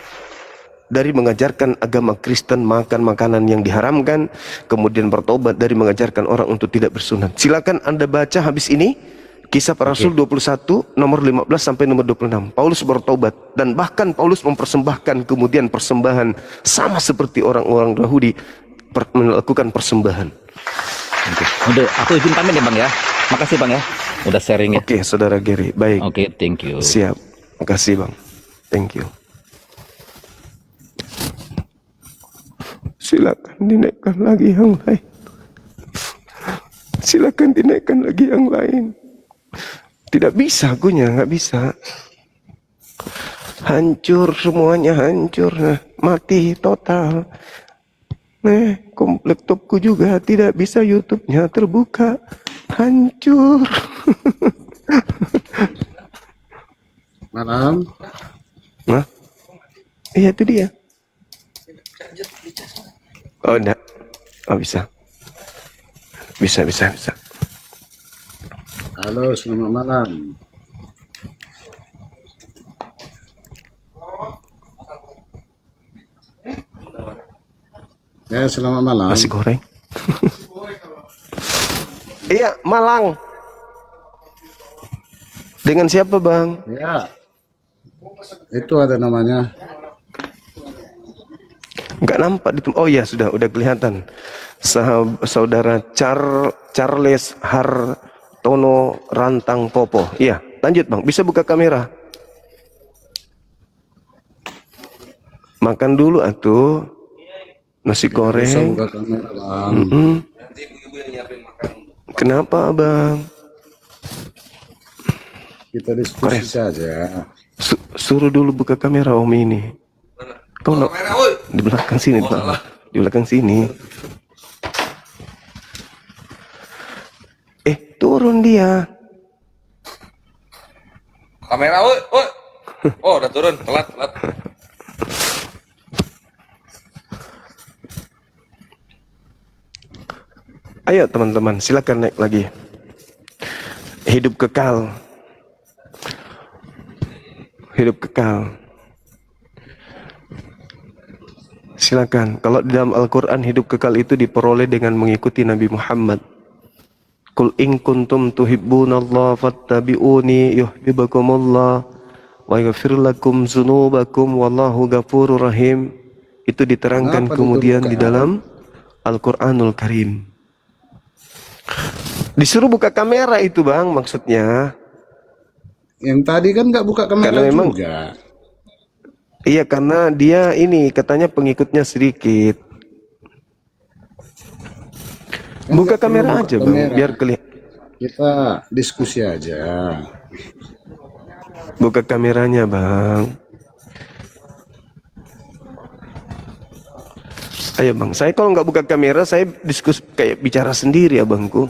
dari mengajarkan agama Kristen, makan makanan yang diharamkan, kemudian bertobat dari mengajarkan orang untuk tidak bersunat. Silakan Anda baca habis ini Kisah Para Rasul 21 nomor 15 sampai nomor 26. Paulus bertobat dan bahkan Paulus mempersembahkan kemudian persembahan sama seperti orang-orang Yahudi melakukan persembahan. Oke. Udah, aku izin pamit ya Bang ya. Makasih Bang ya. Udah sharing ya. Oke, Saudara Gary. Baik. Oke, thank you. Siap. Makasih Bang. Thank you. Silakan dinaikkan lagi yang lain. Silakan dinaikkan lagi yang lain. Tidak bisa, akunya nggak bisa. Hancur semuanya, hancur. Nah, mati total. Laptopku juga tidak bisa, YouTube-nya terbuka. Hancur. Malam. Nah, iya itu dia. Oh enggak, oh bisa. Bisa, bisa, bisa. Halo, selamat malam. Ya, selamat malam. Nasi goreng. Iya, Malang. Dengan siapa, Bang? Ya, itu ada namanya. Nggak nampak di oh ya sudah udah kelihatan. Saudara Charles Hartono Rantang Popo. Iya, lanjut Bang. Bisa buka kamera. Makan dulu atuh. Nasi Bisa goreng. buka kamera, Bang. Kenapa, Bang? Kita diskusi saja. Suruh dulu buka kamera Om ini. Kau nak di belakang sini, Bang. Di belakang sini. Turun dia. Kamera, woi, woi. Oh, udah turun, telat. Ayo teman-teman, silakan naik lagi. Hidup kekal. Hidup kekal. Silakan. Kalau di dalam Al-Quran hidup kekal itu diperoleh dengan mengikuti Nabi Muhammad. Qul in kuntum tuhibbunallaha fattabi'uni yuhibbukumullah wa yaghfir lakum dzunubakum wallahu ghafurur rahim. Itu diterangkan kemudian di dalam Al-Qur'anul Karim. Disuruh buka kamera itu, Bang, maksudnya. Yang tadi kan nggak buka kamera Karena memang, juga. Iya, karena dia ini katanya pengikutnya sedikit. Buka kamera aja, Bang, biar kelihatan. Kita diskusi aja. Buka kameranya, Bang. Ayo, Bang. Saya kalau nggak buka kamera, saya diskusi kayak bicara sendiri, Abangku.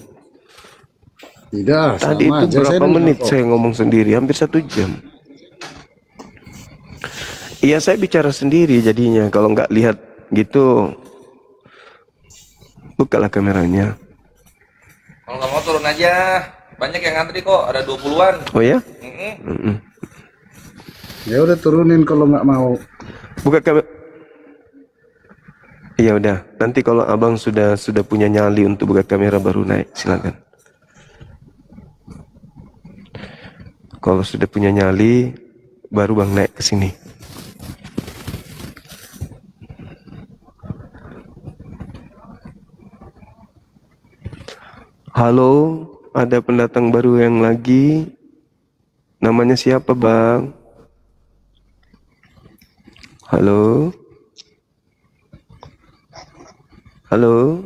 Tidak, Tadi sama itu aja. berapa menit saya ngomong sendiri, hampir 1 jam. Iya, saya bicara sendiri jadinya. Kalau nggak lihat gitu, bukalah kameranya. Kalau nggak mau turun aja. Banyak yang ngantri kok, ada 20-an. Oh ya? Ya udah turunin kalau nggak mau. Buka kamera. Iya udah. Nanti kalau abang sudah punya nyali untuk buka kamera baru naik, silakan. Kalau sudah punya nyali, baru bang naik ke sini. Halo, ada pendatang baru yang lagi. Namanya siapa, Bang? Halo? Halo?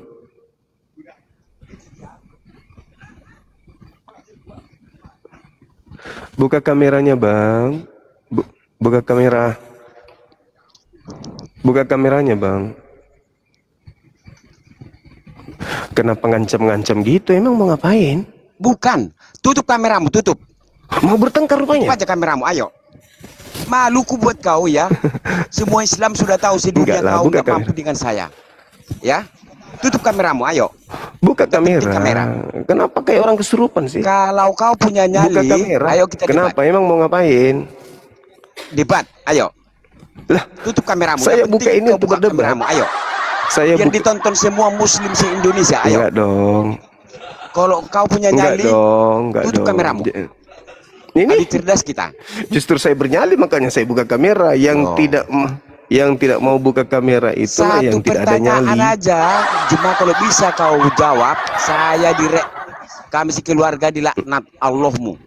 Buka kameranya, Bang. Buka kamera. Buka kameranya, Bang. Kenapa ngancam-ngancam gitu? Emang mau ngapain? Bukan, tutup kameramu, tutup. Mau bertengkar rupanya? Tutup aja kameramu, ayo. Maluku buat kau ya. Semua Islam sudah tahu sedunia kau nggak mampu dengan saya. Ya, tutup kameramu, ayo. Buka kamera. Kenapa kayak orang kesurupan sih? Kalau kau punya nyali, buka kamera. ayo kita debat. Kenapa? Emang mau ngapain? Debat, ayo. Lah, tutup kameramu. Saya buka ini untuk berdebat. Kameramu, ayo. Saya biar ditonton semua muslim se-Indonesia, ayo. Enggak dong. Kalau kau punya nyali, tutup kameramu. Ini cerdas kita. Justru saya bernyali, makanya saya buka kamera. Yang tidak mau buka kamera itu yang tidak ada nyali. Satu pertanyaan aja, cuma kalau bisa kau jawab, saya kami sekeluarga dilaknat Allahmu.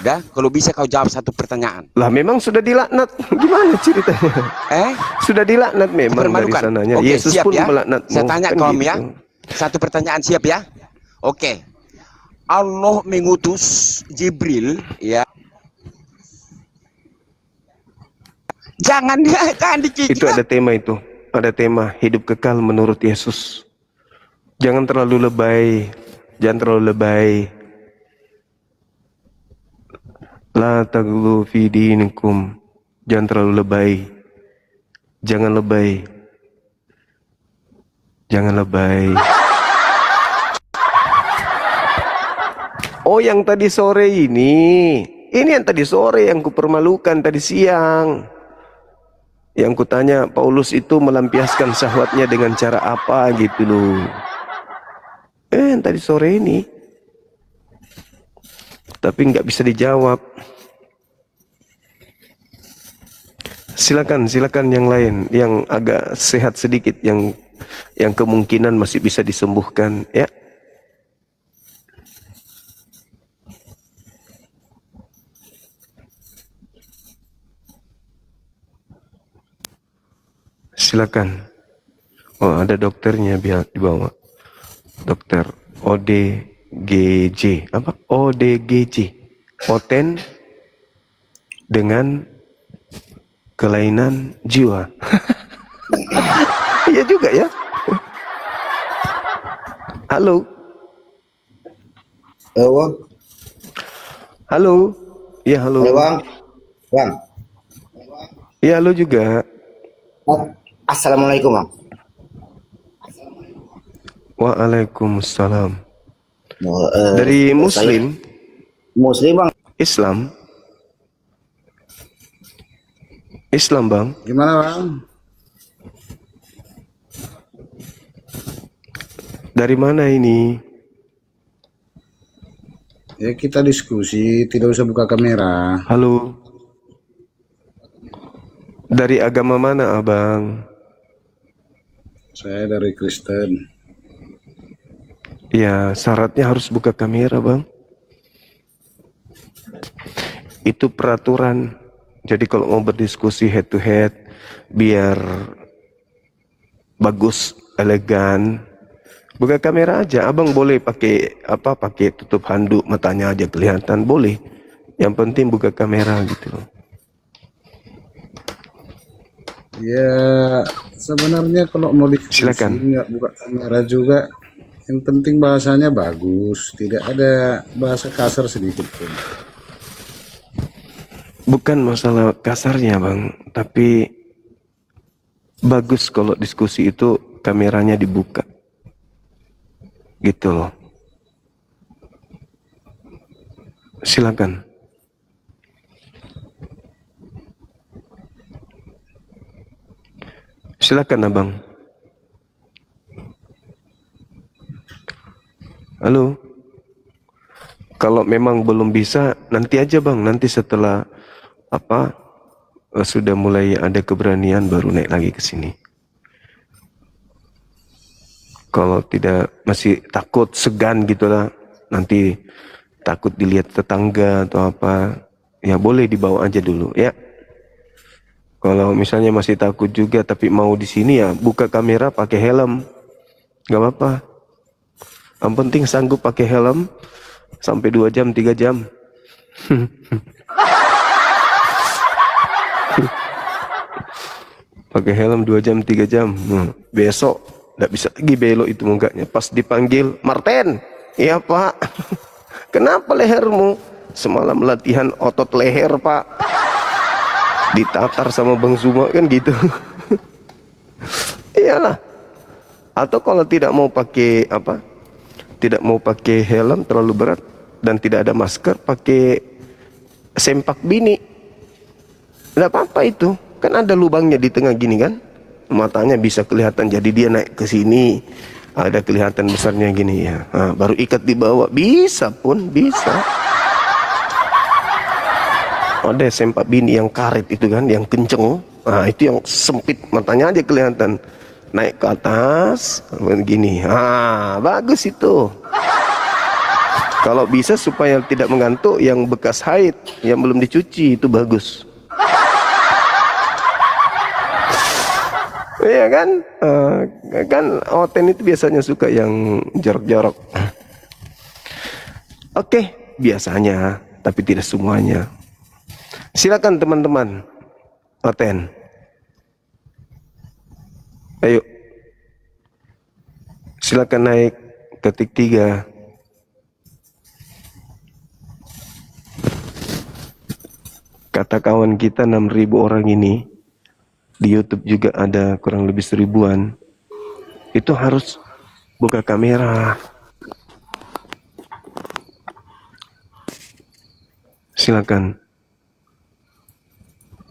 Dah, kalau bisa kau jawab satu pertanyaan. Lah memang sudah dilaknat. Gimana ceritanya? Sudah dilaknat memang dari sananya. Oke, Yesus siap pun ya. melaknatmu. Saya tanya kan kaum gitu. ya. Satu pertanyaan, siap ya? Oke. Allah mengutus Jibril ya. Jangan dikit. Itu ada tema itu. Ada tema hidup kekal menurut Yesus. Jangan terlalu lebay. Jangan terlalu lebay. La taghlu fi dinikum. Jangan terlalu lebay. Jangan lebay. Jangan lebay. Oh, yang tadi sore ini yang tadi sore yang kupermalukan tadi siang. Yang kutanya Paulus itu melampiaskan syahwatnya dengan cara apa gitu loh. Yang tadi sore ini. Tapi nggak bisa dijawab. Silakan yang lain yang agak sehat sedikit, yang kemungkinan masih bisa disembuhkan ya. Silakan. Oh, ada dokternya biar dibawa. Dokter ODGJ. Apa? ODGJ. Oten dengan kelainan jiwa. Iya juga ya. Halo. Bang. Halo. Iya, halo. Halo, Bang. Bang. Iya, halo juga. Assalamualaikum, Bang. Waalaikumsalam. Dari Muslim? Muslim, Bang. Islam? Islam, Bang. Gimana, Bang? Dari mana ini? Ya kita diskusi, tidak usah buka kamera. Halo. Dari agama mana, Abang? Saya dari Kristen. Ya, syaratnya harus buka kamera, Bang. Itu peraturan. Jadi kalau mau berdiskusi head to head, biar bagus, elegan, buka kamera aja. Abang boleh pakai pakai tutup handuk, matanya aja kelihatan, boleh. Yang penting buka kamera gitu loh. Ya sebenarnya kalau mau diskusi Silakan. nggak buka kamera juga. Yang penting bahasanya bagus, tidak ada bahasa kasar sedikit pun. Bukan masalah kasarnya, Bang, tapi bagus kalau diskusi itu kameranya dibuka. Gitu loh. Silakan. Silakan, Abang. Halo. Kalau memang belum bisa, nanti aja, Bang. Nanti setelah sudah mulai ada keberanian baru naik lagi ke sini. Kalau tidak, masih takut, segan gitulah, nanti takut dilihat tetangga atau apa, ya boleh dibawa aja dulu ya. Kalau misalnya masih takut juga tapi mau di sini, ya buka kamera pakai helm, nggak apa-apa. Yang penting sanggup pakai helm sampai 2 jam 3 jam. Pakai helm 2 jam 3 jam. Besok nggak bisa lagi belok itu mukanya. Pas dipanggil, Martin, iya Pak. Kenapa lehermu? Semalam latihan otot leher, Pak. Ditatar sama Bang Zuma kan gitu. Iyalah. Atau kalau tidak mau pakai tidak mau pakai helm terlalu berat dan tidak ada masker, pakai sempak bini. Tidak apa-apa itu. Kan ada lubangnya di tengah gini kan. Matanya bisa kelihatan, jadi dia naik ke sini. Ada kelihatan besarnya gini ya. Nah, baru ikat di bawah. Bisa pun, bisa. Ada sempak bini yang karet itu kan, yang kenceng. Nah, itu yang sempit, matanya aja kelihatan. Naik ke atas, begini. Ah, bagus itu. Kalau bisa supaya tidak mengantuk, yang bekas haid, yang belum dicuci, itu bagus. Iya kan? Kan Oten itu biasanya suka yang jorok-jorok. Oke, biasanya, tapi tidak semuanya. Silakan teman-teman. Oten. Ayo. Silakan naik ketik 3. Kata kawan kita 6.000 orang ini. Di YouTube juga ada kurang lebih 1000-an. Itu harus buka kamera. Silakan.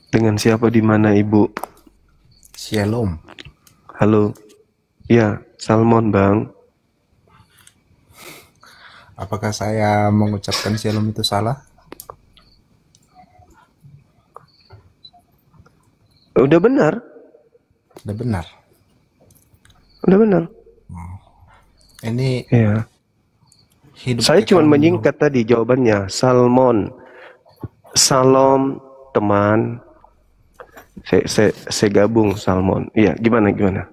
Dengan siapa di mana Ibu? Shalom. Halo. Ya, Salmon Bang. Apakah saya mengucapkan shalom itu salah? Udah benar. Udah benar. Udah benar. Ini Ya. hidup Saya cuma kekal menyingkat tadi jawabannya. Salmon. Salam teman. Saya gabung Salmon. Iya, gimana?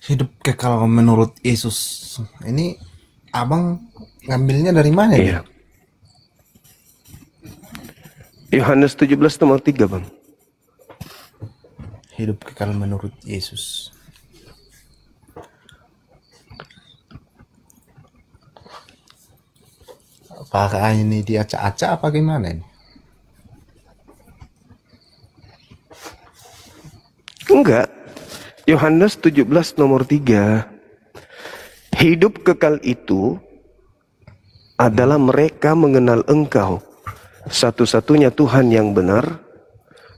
hidup kekal menurut Yesus. Ini abang ngambilnya dari mana Iya. nih? Yohanes 17 nomor 3, Bang. Hidup kekal menurut Yesus. Apakah ini diacak-acak apa gimana ini? Enggak. Yohanes 17 nomor 3. Hidup kekal itu adalah mereka mengenal Engkau, satu-satunya Tuhan yang benar,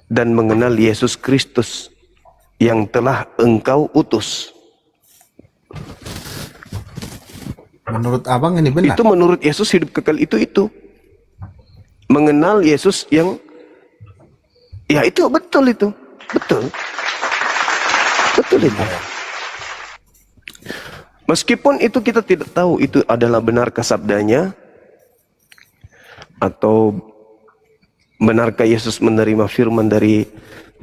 dan mengenal Yesus Kristus yang telah Engkau utus. Menurut abang ini benar? Itu menurut Yesus hidup kekal itu. Mengenal Yesus yang, ya itu betul itu. Betul itu. Meskipun itu kita tidak tahu itu adalah benarkah sabdanya atau benarkah Yesus menerima firman dari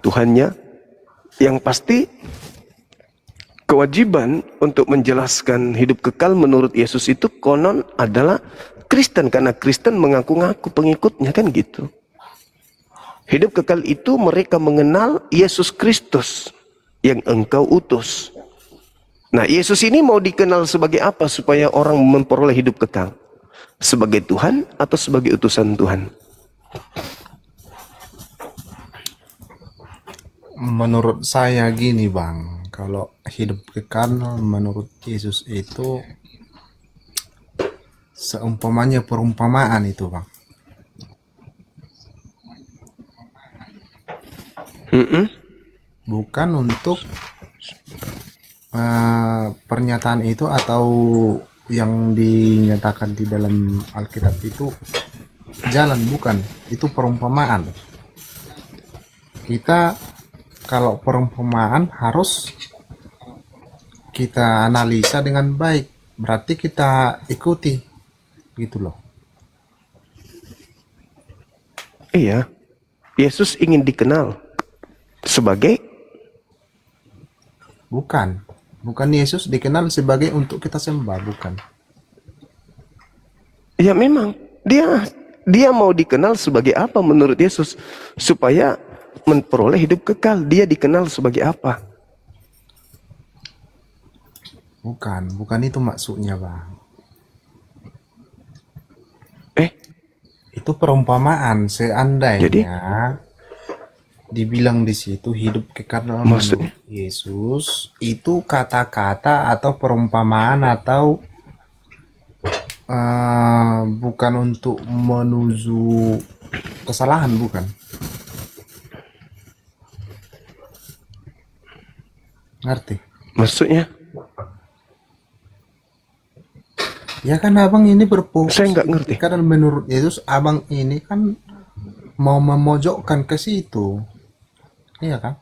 Tuhannya, yang pasti kewajiban untuk menjelaskan hidup kekal menurut Yesus itu konon adalah Kristen, karena Kristen mengaku-ngaku pengikutnya, kan gitu. Hidup kekal itu mereka mengenal Yesus Kristus yang Engkau utus. Nah, Yesus ini mau dikenal sebagai apa supaya orang memperoleh hidup kekal? Sebagai Tuhan atau sebagai utusan Tuhan? Menurut saya gini bang, kalau hidup kekal menurut Yesus itu seumpamanya perumpamaan itu bang. Bukan untuk pernyataan itu atau yang dinyatakan di dalam Alkitab itu jalan, bukan. Itu perumpamaan. Kita kalau perumpamaan harus kita analisa dengan baik, berarti kita ikuti gitu loh. Iya, Yesus ingin dikenal sebagai, bukan Yesus dikenal sebagai untuk kita sembah, bukan. ya memang dia mau dikenal sebagai apa menurut Yesus supaya memperoleh hidup kekal. Dia dikenal sebagai apa? Bukan itu maksudnya bang. Itu perumpamaan. Seandainya dibilang di situ hidup kekal menurut Yesus, itu kata-kata atau perumpamaan atau bukan untuk menuju kesalahan, bukan. Ngerti? Maksudnya? Ya kan abang ini berfokus. Saya nggak ngerti. Karena menurut Yesus abang ini kan mau memojokkan ke situ. Iya kan?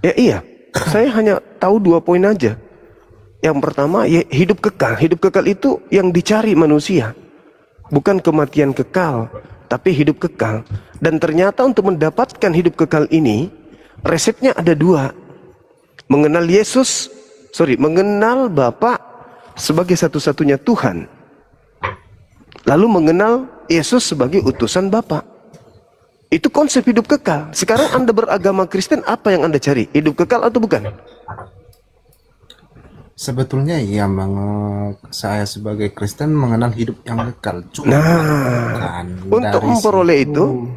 Ya iya. Saya hanya tahu 2 poin aja. Yang pertama, ya, hidup kekal. Hidup kekal itu yang dicari manusia. Bukan kematian kekal, tapi hidup kekal. Dan ternyata untuk mendapatkan hidup kekal ini, resepnya ada 2. Mengenal mengenal Bapa sebagai satu-satunya Tuhan. Lalu mengenal Yesus sebagai utusan Bapa. Itu konsep hidup kekal. Sekarang Anda beragama Kristen, apa yang Anda cari? Hidup kekal atau bukan? Sebetulnya iya, saya sebagai Kristen mengenal hidup yang kekal. Cuma untuk memperoleh itu,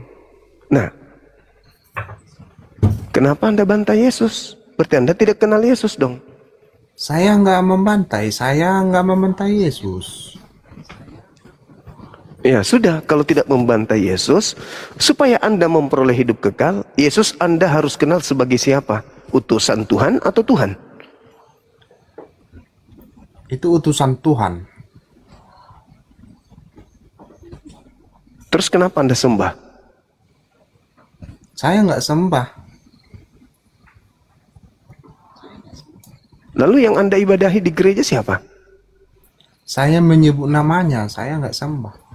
kenapa Anda bantah Yesus? Berarti Anda tidak kenal Yesus dong. Saya nggak membantai Yesus. Ya sudah, kalau tidak membantai Yesus, supaya Anda memperoleh hidup kekal, Yesus Anda harus kenal sebagai siapa? Utusan Tuhan atau Tuhan? Itu utusan Tuhan. Terus kenapa Anda sembah? Saya nggak sembah. Lalu yang Anda ibadahi di gereja siapa? Saya menyebut namanya, saya nggak sembah.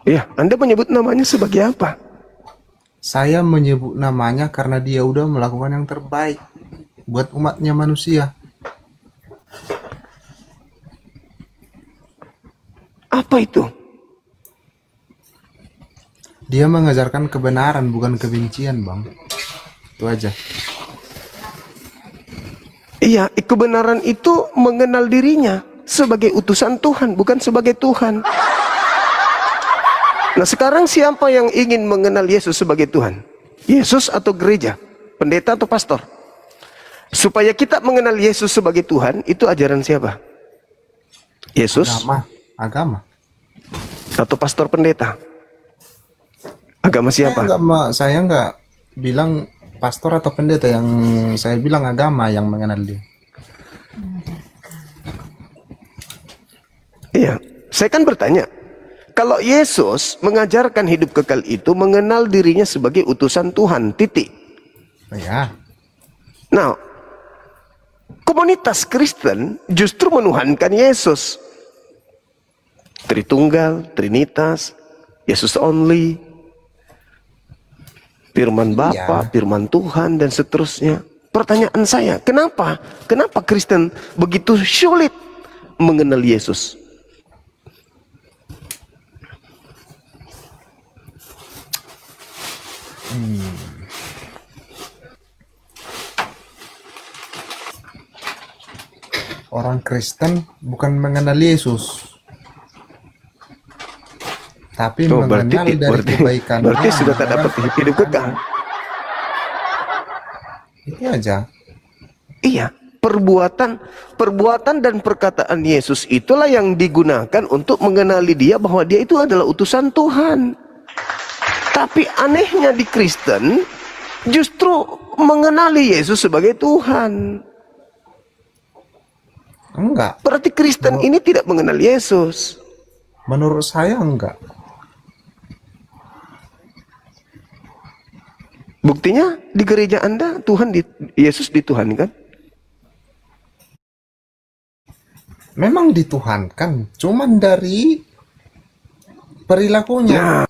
Ya, Anda menyebut namanya sebagai apa? Saya menyebut namanya karena dia udah melakukan yang terbaik buat umatnya manusia. Apa itu? Dia mengajarkan kebenaran bukan kebencian, Bang. Itu aja. Iya, kebenaran itu mengenal dirinya sebagai utusan Tuhan, bukan sebagai Tuhan. Nah, sekarang siapa yang ingin mengenal Yesus sebagai Tuhan? Yesus atau gereja? Pendeta atau pastor? Supaya kita mengenal Yesus sebagai Tuhan, itu ajaran siapa? Yesus Agama. atau pastor pendeta? Agama siapa? Saya nggak bilang pastor atau pendeta, yang saya bilang agama yang mengenal dia. Iya, saya kan bertanya, kalau Yesus mengajarkan hidup kekal itu mengenal dirinya sebagai utusan Tuhan, titik. Ya. Nah, komunitas Kristen justru menuhankan Yesus. Tritunggal, Trinitas, Yesus only, firman Bapa, firman Tuhan, dan seterusnya. Pertanyaan saya, kenapa? Kenapa Kristen begitu sulit mengenal Yesus? Orang Kristen bukan mengenal Yesus, tapi mengenal dari kebaikan. Berarti sudah tak dapat hidup kekal. Itu aja. Iya, perbuatan dan perkataan Yesus itulah yang digunakan untuk mengenali dia bahwa dia itu adalah utusan Tuhan. Tapi anehnya di Kristen justru mengenali Yesus sebagai Tuhan. Enggak. Berarti Kristen ini tidak mengenal Yesus. Menurut saya enggak. Buktinya di gereja Anda Yesus dituhankan. Memang dituhankan, cuman dari perilakunya.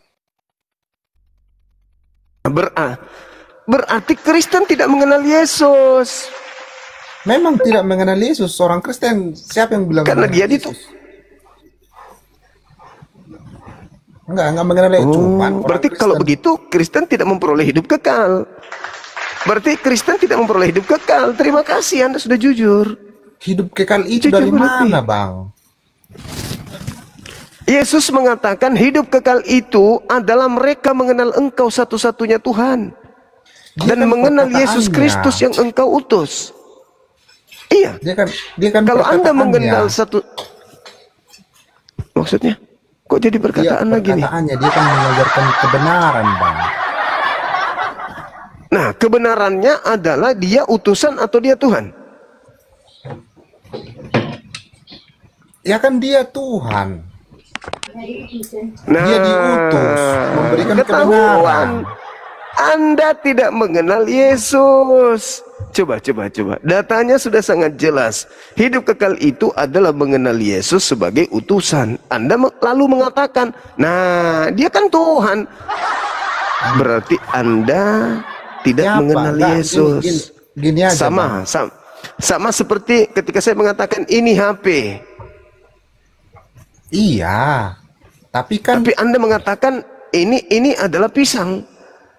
Berarti Kristen tidak mengenal Yesus. Memang tidak mengenal Yesus. Orang Kristen, siapa yang bilang karena dia itu enggak mengenal Yesus. Berarti kalau begitu Kristen tidak memperoleh hidup kekal. Berarti Kristen tidak memperoleh hidup kekal. Terima kasih, Anda sudah jujur. Hidup kekal itu jujur dari mana, Bang? Yesus mengatakan hidup kekal itu adalah mereka mengenal Engkau satu-satunya Tuhan. Dan mengenal Yesus Kristus yang Engkau utus. Iya. Dia kan kalau Anda mengenal satu, maksudnya, kok jadi perkataan lagi nih? Perkataannya dia kan mengajarkan kebenaran, Bang. Nah, kebenarannya adalah dia utusan atau dia Tuhan? Ya kan dia Tuhan. Nah, dia diutus memberikan kebenaran. Anda tidak mengenal Yesus. Coba. Datanya sudah sangat jelas. Hidup kekal itu adalah mengenal Yesus sebagai utusan. Anda lalu mengatakan, nah dia kan Tuhan. Berarti Anda tidak mengenal Yesus. Gini aja, sama seperti ketika saya mengatakan ini HP. Iya. Tapi Anda mengatakan ini adalah pisang.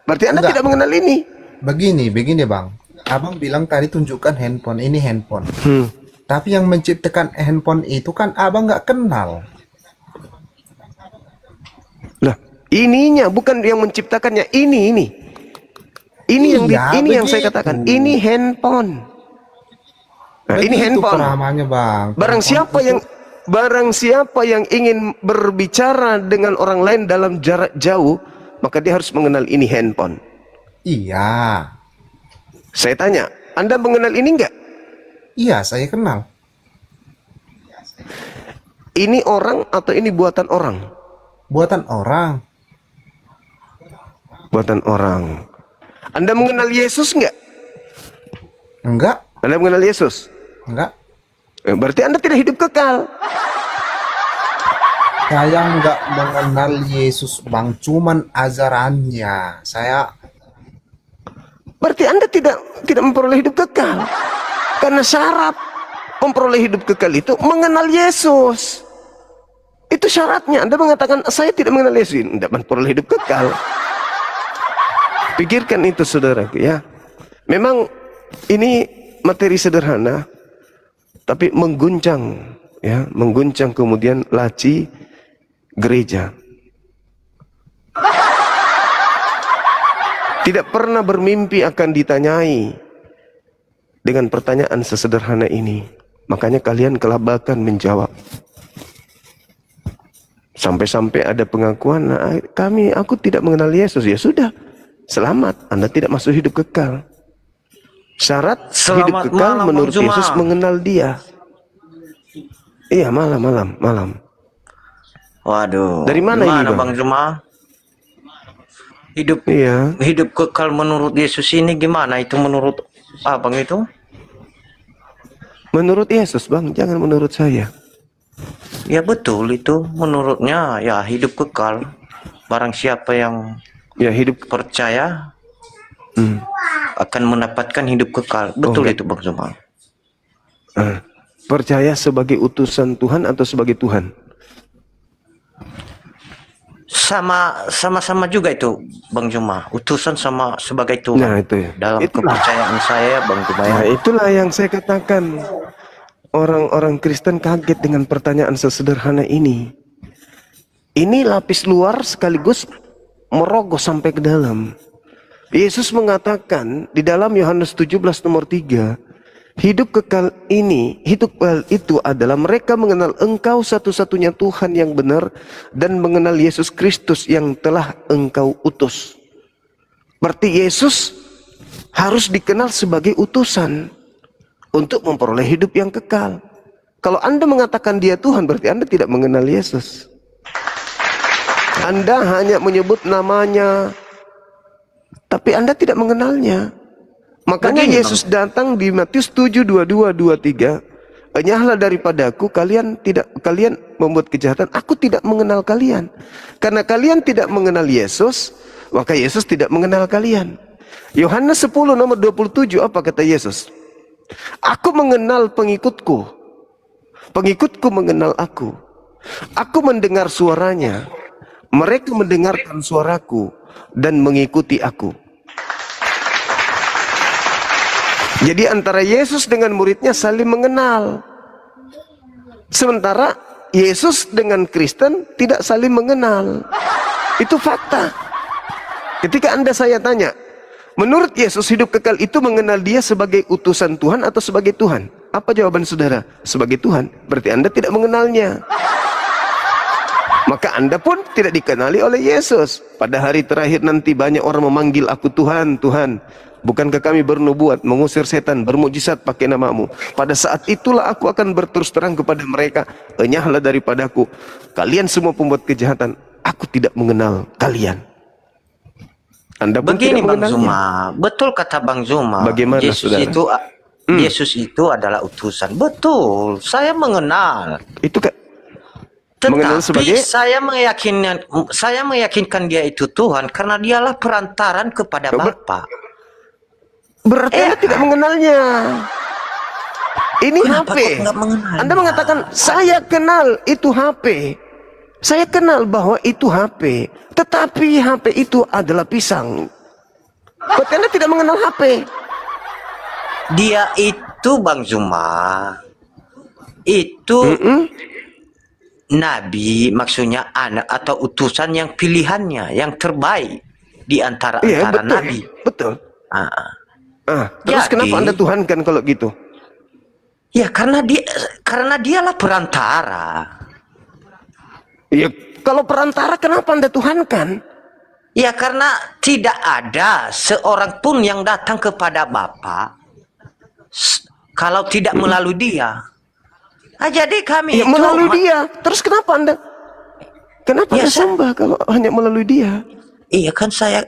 Berarti Anda tidak mengenal ini. Begini Bang. Abang bilang tadi tunjukkan handphone, ini handphone. Tapi yang menciptakan handphone itu kan abang nggak kenal. Lah, ininya bukan yang menciptakannya, ini. Ini yang saya katakan, ini handphone. Nah, ini handphone. Bang. Barang siapa yang barang siapa yang ingin berbicara dengan orang lain dalam jarak jauh, maka dia harus mengenal ini handphone. Iya. Saya tanya, Anda mengenal ini enggak? Iya, saya kenal. Ini orang atau ini buatan orang? Buatan orang. Buatan orang. Anda mengenal Yesus enggak? Enggak. Anda mengenal Yesus? Enggak. Berarti Anda tidak hidup kekal. Saya enggak mengenal Yesus, Bang. Cuman ajarannya. Saya... Berarti Anda tidak memperoleh hidup kekal. Karena syarat memperoleh hidup kekal itu mengenal Yesus. Itu syaratnya. Anda mengatakan saya tidak mengenal Yesus, tidak memperoleh hidup kekal. Pikirkan itu, saudaraku, ya. Memang ini materi sederhana, tapi mengguncang, ya, mengguncang kemudian laci gereja. Tidak pernah bermimpi akan ditanyai dengan pertanyaan sesederhana ini. Makanya kalian kelabakan menjawab. Sampai-sampai ada pengakuan, nah, aku tidak mengenal Yesus. Ya sudah, selamat, Anda tidak masuk hidup kekal. Syarat hidup kekal menurut Yesus mengenal Dia. Iya, malam. Waduh. Dari mana ini, Bang? Bang Juma? Iya. Hidup kekal menurut Yesus ini gimana? Itu menurut Abang itu? Menurut Yesus, Bang, jangan menurut saya. Ya betul, itu menurutnya ya hidup kekal. Barang siapa yang hidup percaya akan mendapatkan hidup kekal. Betul itu, Bang Juma. Percaya sebagai utusan Tuhan atau sebagai Tuhan? Sama-sama juga itu, Bang Juma. Utusan sama sebagai Tuhan. Nah, itu ya. Dalam kepercayaan saya, Bang Juma. Nah, itulah yang saya katakan. Orang-orang Kristen kaget dengan pertanyaan sesederhana ini. Ini lapis luar sekaligus merogoh sampai ke dalam. Yesus mengatakan di dalam Yohanes 17 nomor 3, hidup kekal itu adalah mereka mengenal Engkau satu-satunya Tuhan yang benar dan mengenal Yesus Kristus yang telah Engkau utus. Berarti Yesus harus dikenal sebagai utusan untuk memperoleh hidup yang kekal. Kalau Anda mengatakan Dia Tuhan, berarti Anda tidak mengenal Yesus. Anda hanya menyebut namanya, tapi Anda tidak mengenalnya. Makanya Yesus datang di Matius 7:22-23, enyahlah daripadaku kalian membuat kejahatan, aku tidak mengenal kalian. Karena kalian tidak mengenal Yesus, maka Yesus tidak mengenal kalian. Yohanes 10 nomor 27, apa kata Yesus? Aku mengenal pengikutku, pengikutku mengenal aku. Aku mendengar suaranya, mereka mendengarkan suaraku dan mengikuti aku. Jadi antara Yesus dengan muridnya saling mengenal. Sementara Yesus dengan Kristen tidak saling mengenal. Itu fakta. Ketika saya tanya, menurut Yesus hidup kekal itu mengenal Dia sebagai utusan Tuhan atau sebagai Tuhan? Apa jawaban saudara? Sebagai Tuhan. Berarti Anda tidak mengenalnya. Maka Anda pun tidak dikenali oleh Yesus. Pada hari terakhir nanti banyak orang memanggil aku Tuhan, Tuhan. Bukankah kami bernubuat, mengusir setan, bermujizat pakai namamu? Pada saat itulah aku akan berterus terang kepada mereka, enyahlah daripadaku, kalian semua pembuat kejahatan, aku tidak mengenal kalian. Anda pun begini, tidak Bang Zuma, betul kata Bang Zuma. Bagaimana, Yesus itu adalah utusan. Betul, saya mengenal. Itu Tetapi sebagai... saya meyakinkan Dia itu Tuhan karena Dialah perantaran kepada Bapa. Berarti Anda tidak mengenalnya. Ini HP. Anda mengatakan saya kenal itu HP. Saya kenal bahwa itu HP. Tetapi HP itu adalah pisang. Berarti Anda tidak mengenal HP. Dia itu, Bang Zuma, itu nabi, maksudnya anak atau utusan yang pilihannya, yang terbaik di antara nabi. Betul. Terus kenapa Anda tuhankan kalau gitu? Ya karena dialah perantara. Ya, kalau perantara kenapa Anda tuhankan? Ya karena tidak ada seorang pun yang datang kepada Bapa kalau tidak melalui dia. Jadi kami Ya, itu melalui dia. Terus kenapa Anda Ya, sembah kalau hanya melalui dia? Iya kan saya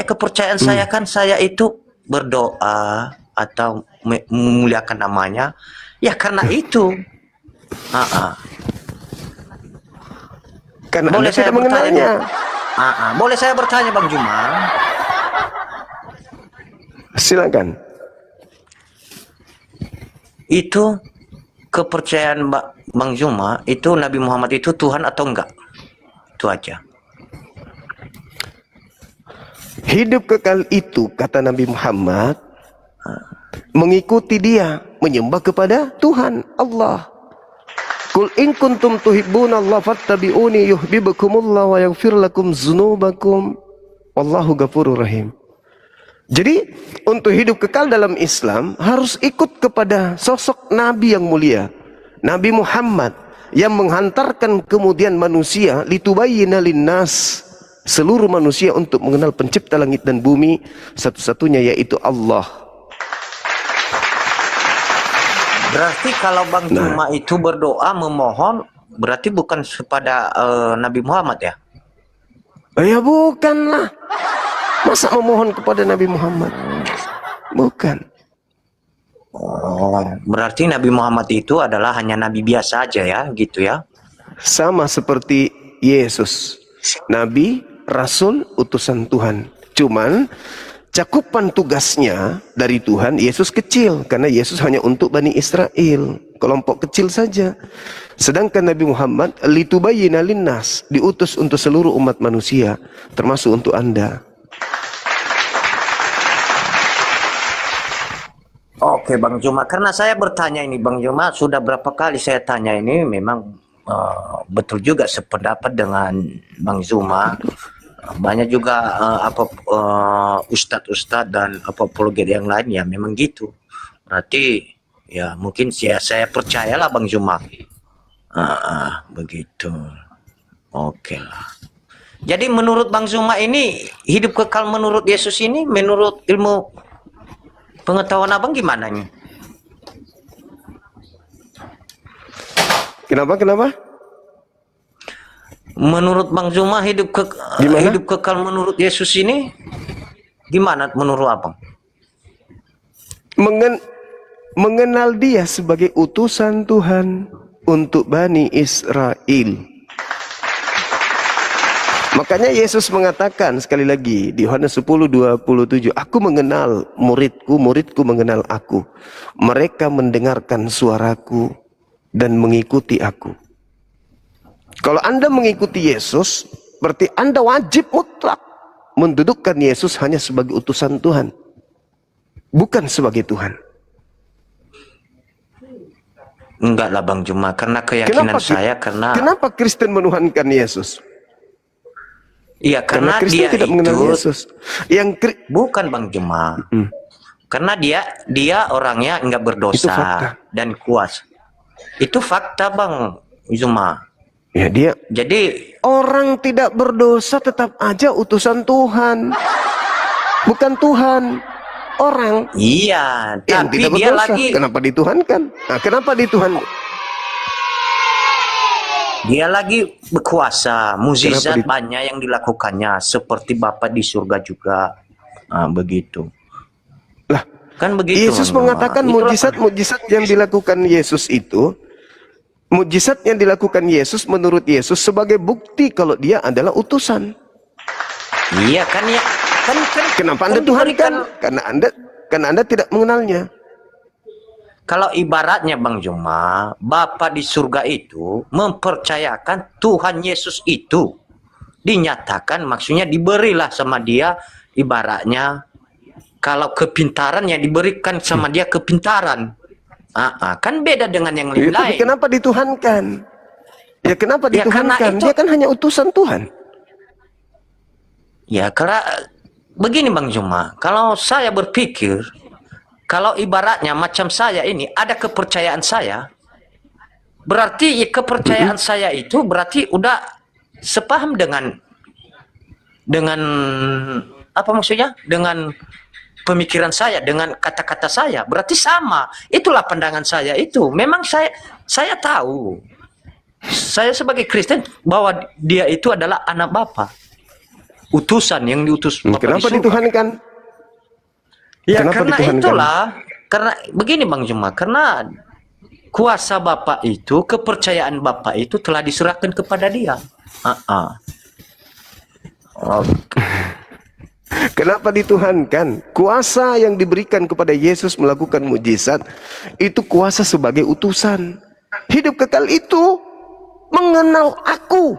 kepercayaan saya kan saya itu berdoa atau memuliakan namanya. Ya karena itu. Karena Boleh Anda saya tidak mengenalnya. Boleh saya bertanya Bang Juma? Silakan. Itu kepercayaan Bang Juma itu Nabi Muhammad itu Tuhan atau enggak? Itu aja. Hidup kekal itu, kata Nabi Muhammad, mengikuti dia, menyembah kepada Tuhan Allah. Qul in kuntum tuhibbunallaha fattabi'uni yuhibbukumullah wa yaghfir lakum dzunubakum wallahu ghafurur rahim. Jadi untuk hidup kekal dalam Islam harus ikut kepada sosok Nabi yang mulia, Nabi Muhammad, yang menghantarkan kemudian manusia litubayyina linnas, seluruh manusia untuk mengenal pencipta langit dan bumi satu-satunya, yaitu Allah. Berarti kalau Bang Juma itu berdoa memohon berarti bukan kepada Nabi Muhammad ya? Ya bukanlah. Masa memohon kepada Nabi Muhammad? Bukan. Oh, berarti Nabi Muhammad itu adalah hanya nabi biasa aja ya, gitu ya? Sama seperti Yesus, nabi, rasul, utusan Tuhan. Cuman cakupan tugasnya dari Tuhan, Yesus kecil karena Yesus hanya untuk Bani Israel, kelompok kecil saja. Sedangkan Nabi Muhammad litubayyina linnas, diutus untuk seluruh umat manusia, termasuk untuk Anda. Oke Bang Juma, karena saya bertanya ini Bang Juma, sudah berapa kali saya tanya ini, memang betul juga sependapat dengan Bang Juma. Banyak juga ustadz-ustadz dan apologet yang lain ya memang gitu. Berarti ya mungkin saya percayalah Bang Juma. Begitu. Oke lah. Jadi menurut Bang Juma ini hidup kekal menurut Yesus ini menurut ilmu pengetahuan Abang gimana nih? Kenapa? Menurut Bang Juma hidup kekal menurut Yesus ini gimana menurut Abang? Mengenal dia sebagai utusan Tuhan untuk Bani Israel. Makanya Yesus mengatakan sekali lagi di Yohanes 10:27, aku mengenal muridku, muridku mengenal aku. Mereka mendengarkan suaraku dan mengikuti aku. Kalau Anda mengikuti Yesus, berarti Anda wajib mutlak mendudukkan Yesus hanya sebagai utusan Tuhan, bukan sebagai Tuhan. Enggak lah Bang Juma, karena keyakinan Kenapa Kristen menuhankan Yesus? Iya, karena Kristen dia tidak mengenal Yesus. Bukan Bang Juma. Karena dia orangnya enggak berdosa dan kuasa. Itu fakta Bang Juma. Ya dia. Jadi orang tidak berdosa tetap aja utusan Tuhan. Bukan Tuhan. Orang. Iya, yang tapi tidak dia berdosa. lagi. Kenapa dituhankan? Nah, kenapa dituhan? Dia lagi berkuasa, mukjizat banyak yang dilakukannya, seperti Bapa di surga juga. Begitu. Lah, kan begitu. Yesus mengatakan mukjizat yang dilakukan Yesus itu, mukjizat yang dilakukan Yesus menurut Yesus sebagai bukti kalau dia adalah utusan. Iya kan ya. Kan kenapa Anda tuhankan? Karena Anda tidak mengenalnya. Kalau ibaratnya Bang Juma, Bapa di surga itu mempercayakan Tuhan Yesus itu dinyatakan, maksudnya diberilah sama dia, ibaratnya kalau kepintaran yang diberikan sama dia kepintaran. Kan beda dengan yang lain. Tapi kenapa dituhankan? Ya kenapa dituhankan? Dia kan hanya utusan Tuhan. Ya karena begini Bang Juma, kalau saya berpikir Kalau ibaratnya macam saya ini ada kepercayaan saya, berarti kepercayaan saya itu berarti udah sepaham dengan apa maksudnya? Dengan pemikiran saya, dengan kata-kata saya, berarti sama. Itulah pandangan saya itu. Memang saya tahu. Saya sebagai Kristen bahwa dia itu adalah anak Bapa. Utusan yang diutus Bapa. Kenapa dituhankan? Ya Kenapa karena dituhankan? itulah, karena begini Bang Juma, karena kuasa Bapa itu, kepercayaan Bapa itu telah diserahkan kepada dia. Kenapa dituhankan? Kuasa yang diberikan kepada Yesus melakukan mujizat itu kuasa sebagai utusan. Hidup kekal itu mengenal aku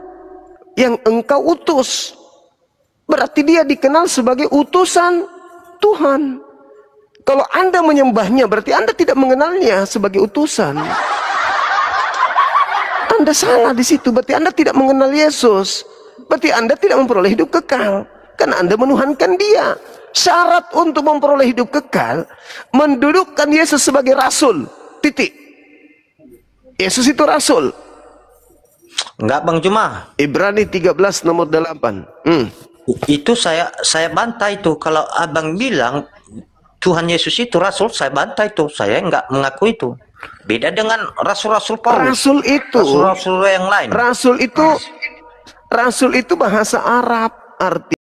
yang engkau utus. Berarti dia dikenal sebagai utusan Tuhan. Kalau Anda menyembahnya, berarti Anda tidak mengenalnya sebagai utusan. Anda salah di situ. Berarti Anda tidak mengenal Yesus. Berarti Anda tidak memperoleh hidup kekal. Karena Anda menuhankan dia. Syarat untuk memperoleh hidup kekal, mendudukkan Yesus sebagai rasul. Titik. Yesus itu rasul. Enggak Bang Juma. Ibrani 13 nomor 8. Itu saya bantah itu. Kalau abang bilang Tuhan Yesus itu rasul, saya bantah itu. Saya enggak mengaku itu. Beda dengan rasul-rasul Paulus. Rasul itu, rasul-rasul yang lain. Rasul itu bahasa Arab, arti